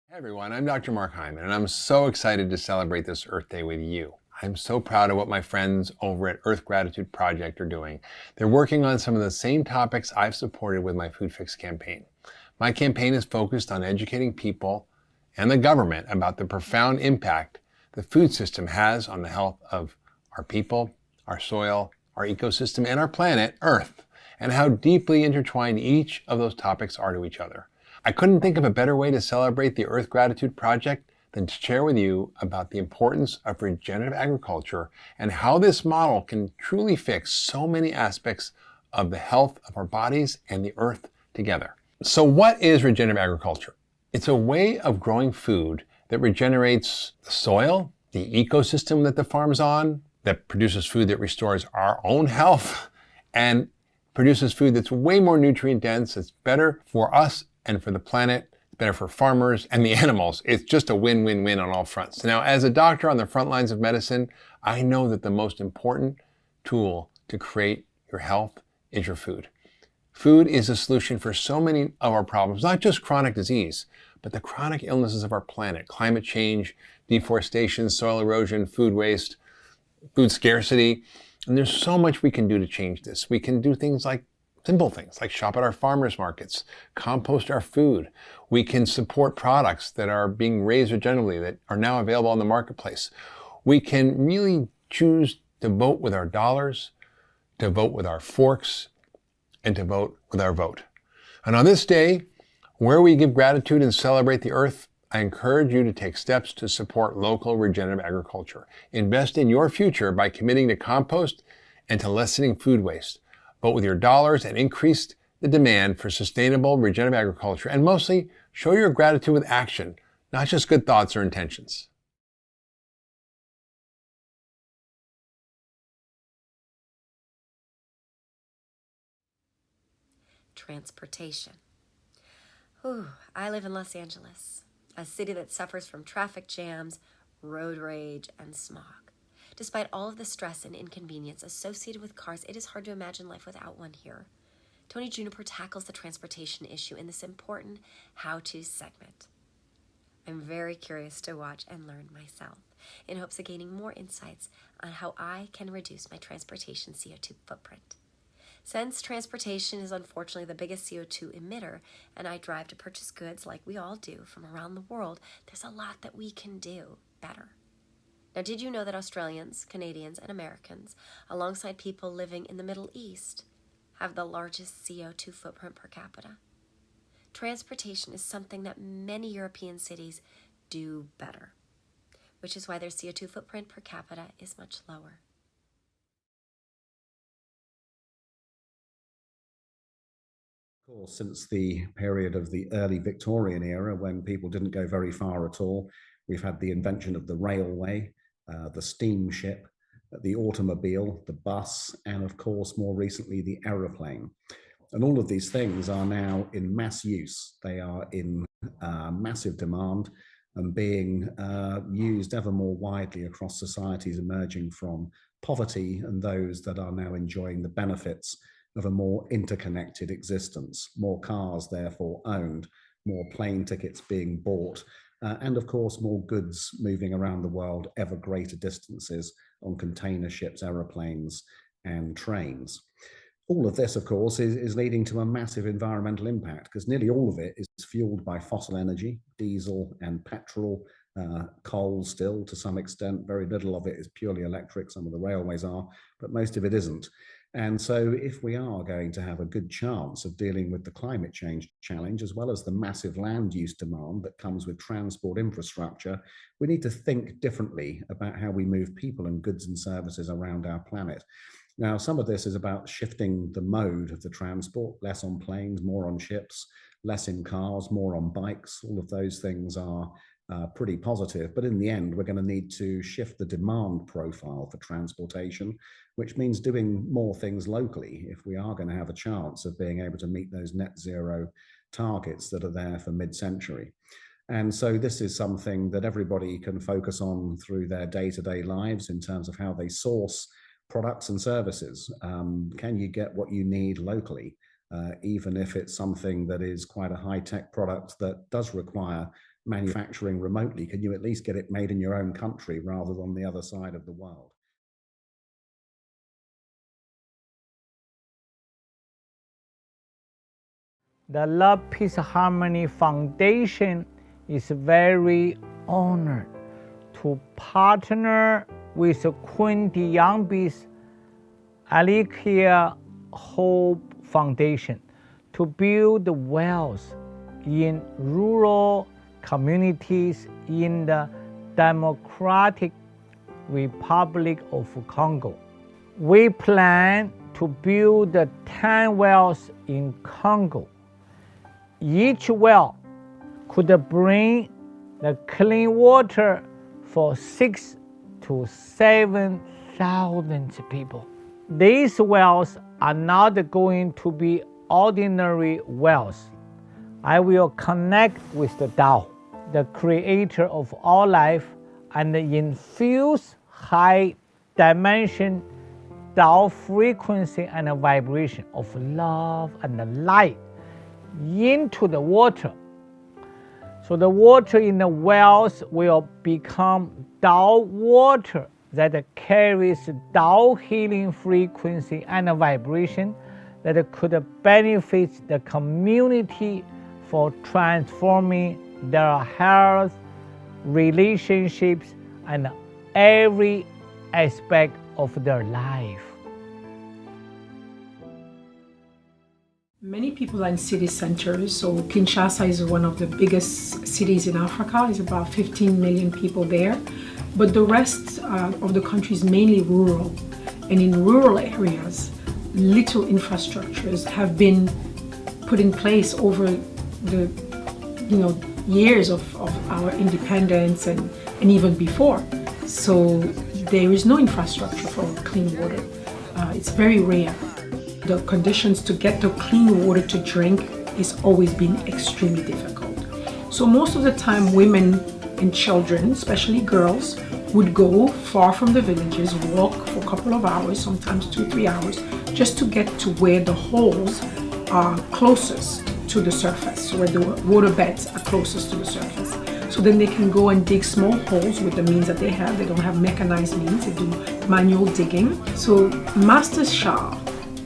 Hey everyone, I'm Dr. Mark Hyman, and I'm so excited to celebrate this Earth Day with you. I'm so proud of what my friends over at Earth Gratitude Project are doing. They're working on some of the same topics I've supported with my Food Fix campaign. My campaign is focused on educating people and the government about the profound impact the food system has on the health of our people, our soil, our ecosystem, and our planet, Earth, and how deeply intertwined each of those topics are to each other. I couldn't think of a better way to celebrate the Earth Gratitude Project than to share with you about the importance of regenerative agriculture and how this model can truly fix so many aspects of the health of our bodies and the Earth together. So what is regenerative agriculture? It's a way of growing food that regenerates the soil, the ecosystem that the farm's on, that produces food that restores our own health, and produces food that's way more nutrient dense. It's better for us and for the planet, better for farmers and the animals. It's just a win-win-win on all fronts. Now, as a doctor on the front lines of medicine, I know that the most important tool to create your health is your food. Food is a solution for so many of our problems, not just chronic disease, but the chronic illnesses of our planet: climate change, deforestation, soil erosion, food waste, food scarcity. And there's so much we can do to change this. We can do things like simple things like shop at our farmers markets, compost our food. We can support products that are being raised regeneratively that are now available on the marketplace. We can really choose to vote with our dollars, to vote with our forks, and to vote with our vote. And on this day, where we give gratitude and celebrate the earth, I encourage you to take steps to support local regenerative agriculture. Invest in your future by committing to compost and to lessening food waste. Vote with your dollars and increase the demand for sustainable regenerative agriculture. And mostly, show your gratitude with action, not just good thoughts or intentions. Transportation. Ooh, I live in Los Angeles, a city that suffers from traffic jams, road rage, and smog. Despite all of the stress and inconvenience associated with cars, it is hard to imagine life without one here. Tony Juniper tackles the transportation issue in this important how-to segment. I'm very curious to watch and learn myself, in hopes of gaining more insights on how I can reduce my transportation CO2 footprint. Since transportation is unfortunately the biggest CO2 emitter, and I drive to purchase goods like we all do from around the world, there's a lot that we can do better. Now, did you know that Australians, Canadians, and Americans, alongside people living in the Middle East, have the largest CO2 footprint per capita? Transportation is something that many European cities do better, which is why their CO2 footprint per capita is much lower. Of course, since the period of the early Victorian era, when people didn't go very far at all, we've had the invention of the railway, the steamship, the automobile, the bus, and of course, more recently, the aeroplane. And all of these things are now in mass use. They are in massive demand and being used ever more widely across societies emerging from poverty and those that are now enjoying the benefits of a more interconnected existence. More cars, therefore, owned, more plane tickets being bought, and of course, more goods moving around the world, ever greater distances on container ships, aeroplanes, and trains. All of this, of course, is leading to a massive environmental impact, because nearly all of it is fueled by fossil energy, diesel and petrol, coal still to some extent. Very little of it is purely electric. Some of the railways are, but most of it isn't. And so if we are going to have a good chance of dealing with the climate change challenge, as well as the massive land use demand that comes with transport infrastructure, we need to think differently about how we move people and goods and services around our planet. Now, some of this is about shifting the mode of the transport, less on planes, more on ships, less in cars, more on bikes. All of those things are pretty positive, but in the end, we're going to need to shift the demand profile for transportation, which means doing more things locally if we are going to have a chance of being able to meet those net zero targets that are there for mid-century. And so this is something that everybody can focus on through their day-to-day lives in terms of how they source products and services. Can you get what you need locally, even if it's something that is quite a high-tech product that does require manufacturing remotely? Can you at least get it made in your own country rather than on the other side of the world? The Love, Peace, Harmony Foundation is very honored to partner with Queen Diambi's Alicia Hope Foundation to build wealth in rural communities in the Democratic Republic of Congo. We plan to build 10 wells in Congo. Each well could bring the clean water for 6,000 to 7,000 people. These wells are not going to be ordinary wells. I will connect with the Tao, the creator of all life, and infuse high dimension Tao frequency and a vibration of love and the light into the water. So the water in the wells will become Tao water that carries Tao healing frequency and a vibration that could benefit the community for transforming their health, relationships, and every aspect of their life. Many people are in city centers, so Kinshasa is one of the biggest cities in Africa. It's about 15 million people there. But the rest of the country is mainly rural. And in rural areas, little infrastructures have been put in place over the years of our independence and even before. So there is no infrastructure for clean water. It's very rare. The conditions to get the clean water to drink is always been extremely difficult. So most of the time women and children, especially girls, would go far from the villages, walk for a couple of hours, sometimes 2-3 hours, just to get to where the holes are closest to the surface, where the water beds are closest to the surface. So then they can go and dig small holes with the means that they have. They don't have mechanized means, they do manual digging. So Master Shah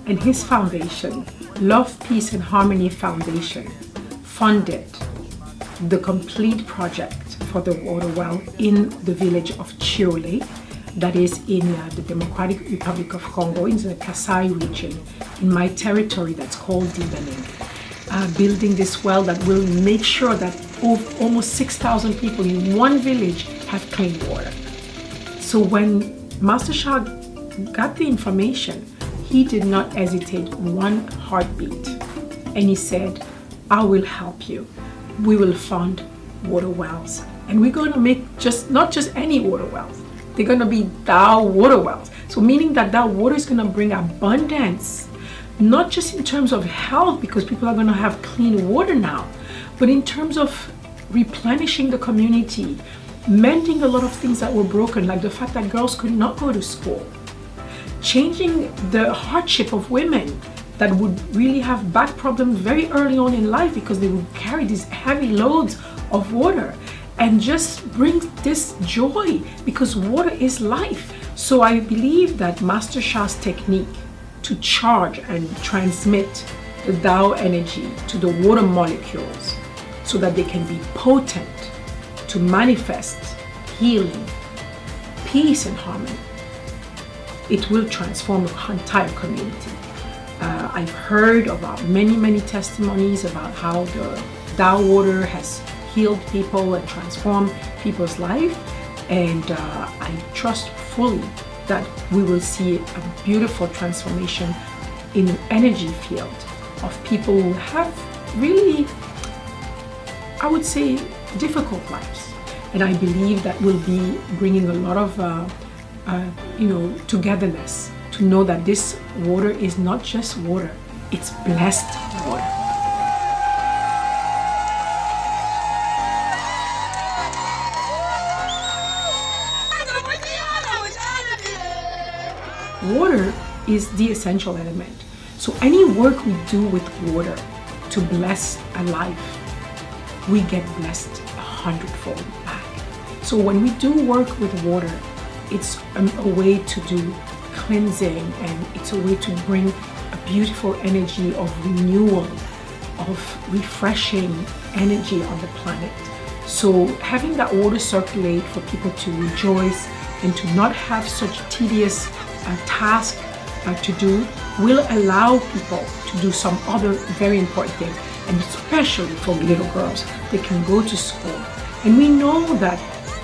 and his foundation, Love, Peace and Harmony Foundation, funded the complete project for the water well in the village of Chiole, that is in the Democratic Republic of Congo, in the Kasai region, in my territory that's called Diambi. Building this well that will make sure that almost 6,000 people in one village have clean water. So when Master Shah got the information, he did not hesitate one heartbeat. And he said, I will help you. We will fund water wells. And we're going to make not just any water wells. They're going to be Tao water wells. So meaning that water is going to bring abundance, not just in terms of health, because people are going to have clean water now, but in terms of replenishing the community, mending a lot of things that were broken, like the fact that girls could not go to school, changing the hardship of women that would really have back problems very early on in life because they would carry these heavy loads of water, and just bring this joy because water is life. So I believe that Master Shah's technique to charge and transmit the Tao energy to the water molecules so that they can be potent to manifest healing, peace and harmony, it will transform the entire community. I've heard about many testimonies about how the Tao water has healed people and transformed people's life, and I trust fully that we will see a beautiful transformation in an energy field of people who have really, I would say, difficult lives. And I believe that will be bringing a lot of togetherness to know that this water is not just water, it's blessed water. Water is the essential element. So any work we do with water to bless a life, we get blessed 100-fold back. So when we do work with water, it's a way to do cleansing, and it's a way to bring a beautiful energy of renewal, of refreshing energy on the planet. So having that water circulate for people to rejoice and to not have such tedious task to do will allow people to do some other very important things, and especially for little girls, they can go to school. And we know that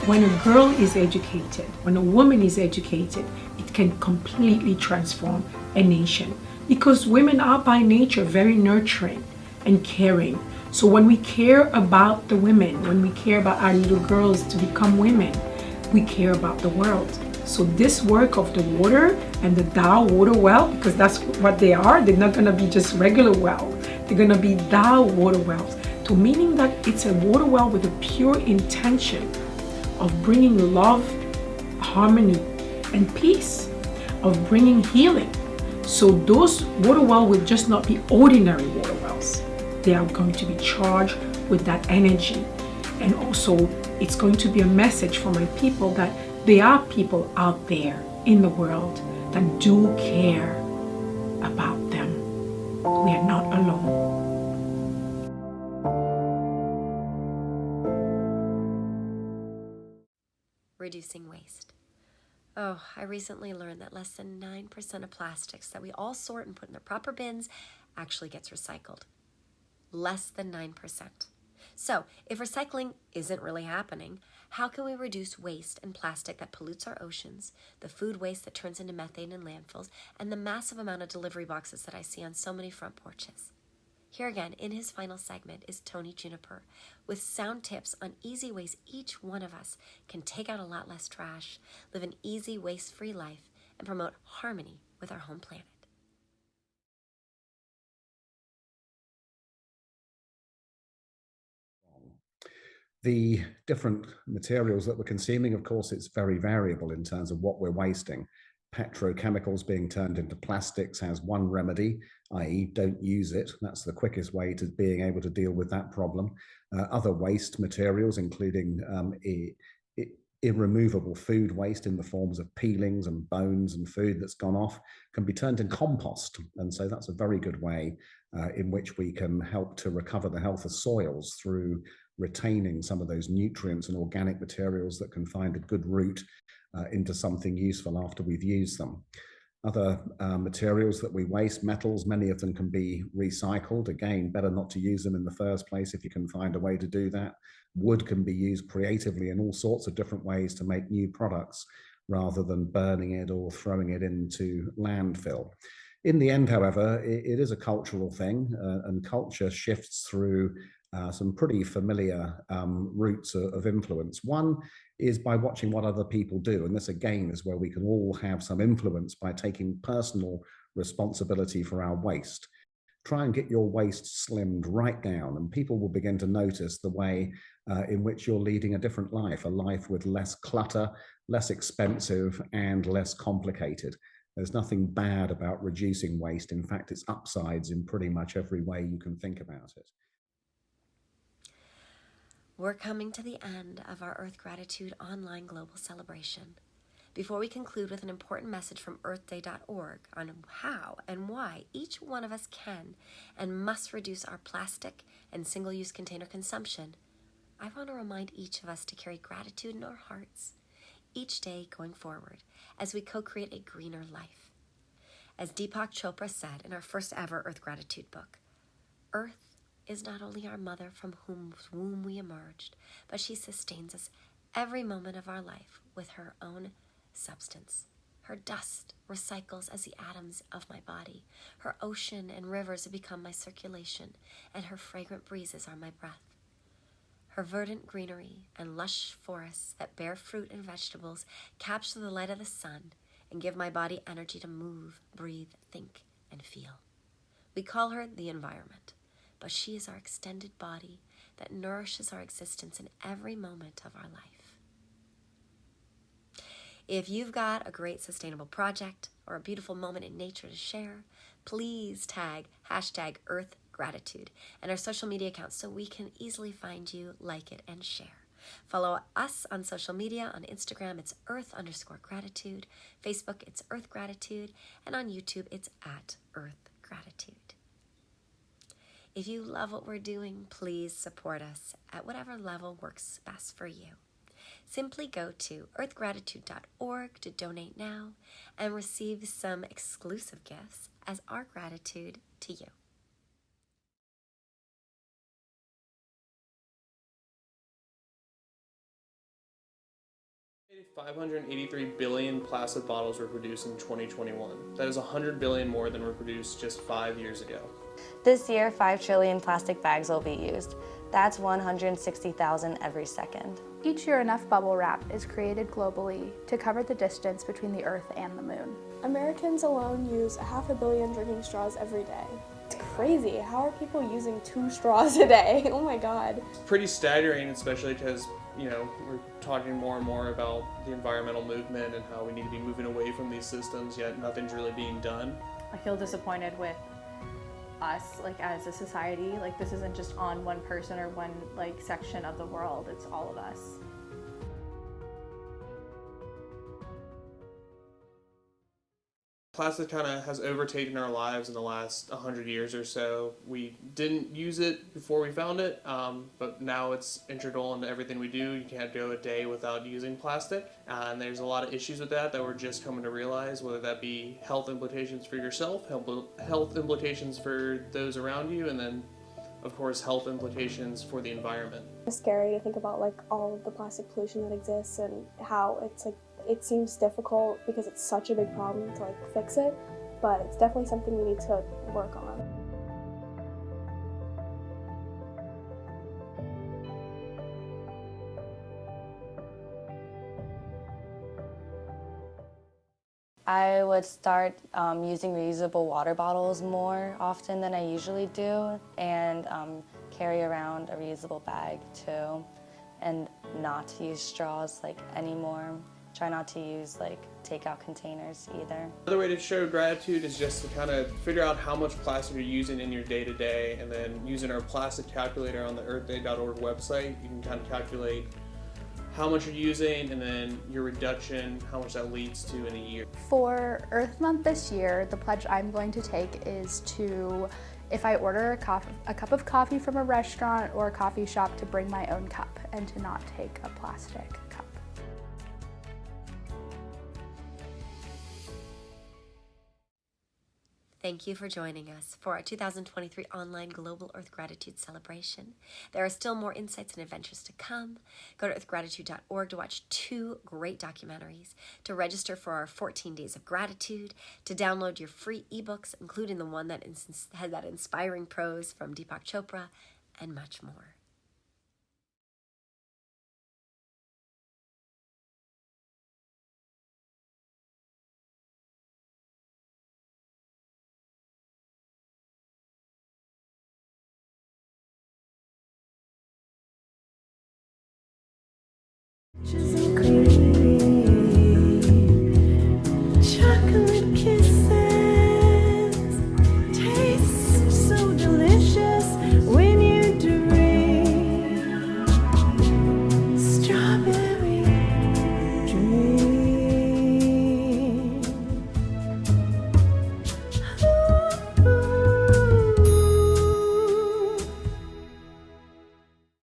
when a girl is educated, when a woman is educated, it can completely transform a nation, because women are by nature very nurturing and caring. So when we care about the women, when we care about our little girls to become women, we care about the world. So this work of the water and the Tao water well, because that's what they are, they're not going to be just regular well, they're going to be Tao water wells. So meaning that it's a water well with a pure intention of bringing love, harmony, and peace, of bringing healing. So those water wells will just not be ordinary water wells. They are going to be charged with that energy. And also, it's going to be a message for my people that there are people out there in the world that do care about them. We are not alone. Reducing waste. Oh, I recently learned that less than 9% of plastics that we all sort and put in their proper bins actually gets recycled. Less than 9%. So, if recycling isn't really happening, how can we reduce waste and plastic that pollutes our oceans, the food waste that turns into methane in landfills, and the massive amount of delivery boxes that I see on so many front porches? Here again, in his final segment, is Tony Juniper with sound tips on easy ways each one of us can take out a lot less trash, live an easy, waste-free life, and promote harmony with our home planet. The different materials that we're consuming, of course, it's very variable in terms of what we're wasting. Petrochemicals being turned into plastics has one remedy, i.e. don't use it. That's the quickest way to being able to deal with that problem. Other waste materials, including irremovable food waste in the forms of peelings and bones and food that's gone off, can be turned into compost. And so that's a very good way in which we can help to recover the health of soils through retaining some of those nutrients and organic materials that can find a good route into something useful after we've used them. Other materials that we waste, metals, many of them can be recycled. Again, better not to use them in the first place if you can find a way to do that. Wood can be used creatively in all sorts of different ways to make new products rather than burning it or throwing it into landfill. In the end, however, it is a cultural thing, and culture shifts through some pretty familiar routes of influence. One is by watching what other people do. And this again is where we can all have some influence by taking personal responsibility for our waste. Try and get your waste slimmed right down, and people will begin to notice the way in which you're leading a different life, a life with less clutter, less expensive, and less complicated. There's nothing bad about reducing waste. In fact, it's upsides in pretty much every way you can think about it. We're coming to the end of our Earth Gratitude online global celebration. Before we conclude with an important message from earthday.org on how and why each one of us can and must reduce our plastic and single-use container consumption, I want to remind each of us to carry gratitude in our hearts each day going forward as we co-create a greener life. As Deepak Chopra said in our first ever Earth Gratitude book, Earth is not only our mother from whose womb we emerged, but she sustains us every moment of our life with her own substance. Her dust recycles as the atoms of my body. Her ocean and rivers have become my circulation, and her fragrant breezes are my breath. Her verdant greenery and lush forests that bear fruit and vegetables capture the light of the sun and give my body energy to move, breathe, think, and feel. We call her the environment, but she is our extended body that nourishes our existence in every moment of our life. If you've got a great sustainable project or a beautiful moment in nature to share, please tag #EarthGratitude and our social media accounts so we can easily find you, like it, and share. Follow us on social media. On Instagram, it's Earth_Gratitude. Facebook, it's Earth Gratitude. And on YouTube, it's @EarthGratitude. If you love what we're doing, please support us at whatever level works best for you. Simply go to earthgratitude.org to donate now and receive some exclusive gifts as our gratitude to you. Estimated 583 billion plastic bottles were produced in 2021. That is 100 billion more than were produced just 5 years ago. This year, 5 trillion plastic bags will be used. That's 160,000 every second. Each year, enough bubble wrap is created globally to cover the distance between the Earth and the Moon. Americans alone use 500 million drinking straws every day. It's crazy. How are people using 2 straws a day? Oh my God. It's pretty staggering, especially because you know, we're talking more and more about the environmental movement and how we need to be moving away from these systems, yet nothing's really being done. I feel disappointed with us, like as a society. Like this isn't just on one person or one like section of the world, it's all of us. Plastic kind of has overtaken our lives in the last 100 years or so. We didn't use it before we found it, but now it's integral into everything we do. You can't go a day without using plastic, and there's a lot of issues with that we're just coming to realize, whether that be health implications for yourself, health implications for those around you, and then, of course, health implications for the environment. It's scary to think about like all of the plastic pollution that exists and how it's like, it seems difficult because it's such a big problem to like fix it, but it's definitely something we need to work on. I would start using reusable water bottles more often than I usually do, and carry around a reusable bag too, and not use straws like anymore. Try not to use like takeout containers either. Another way to show gratitude is just to kind of figure out how much plastic you're using in your day-to-day, and then using our plastic calculator on the earthday.org website, you can kind of calculate how much you're using and then your reduction, how much that leads to in a year. For Earth Month this year, the pledge I'm going to take is to, if I order a cup of coffee from a restaurant or a coffee shop, to bring my own cup and to not take a plastic cup. Thank you for joining us for our 2023 online Global Earth Gratitude Celebration. There are still more insights and adventures to come. Go to earthgratitude.org to watch 2 great documentaries, to register for our 14 Days of Gratitude, to download your free ebooks, including the one that has that inspiring prose from Deepak Chopra, and much more. Just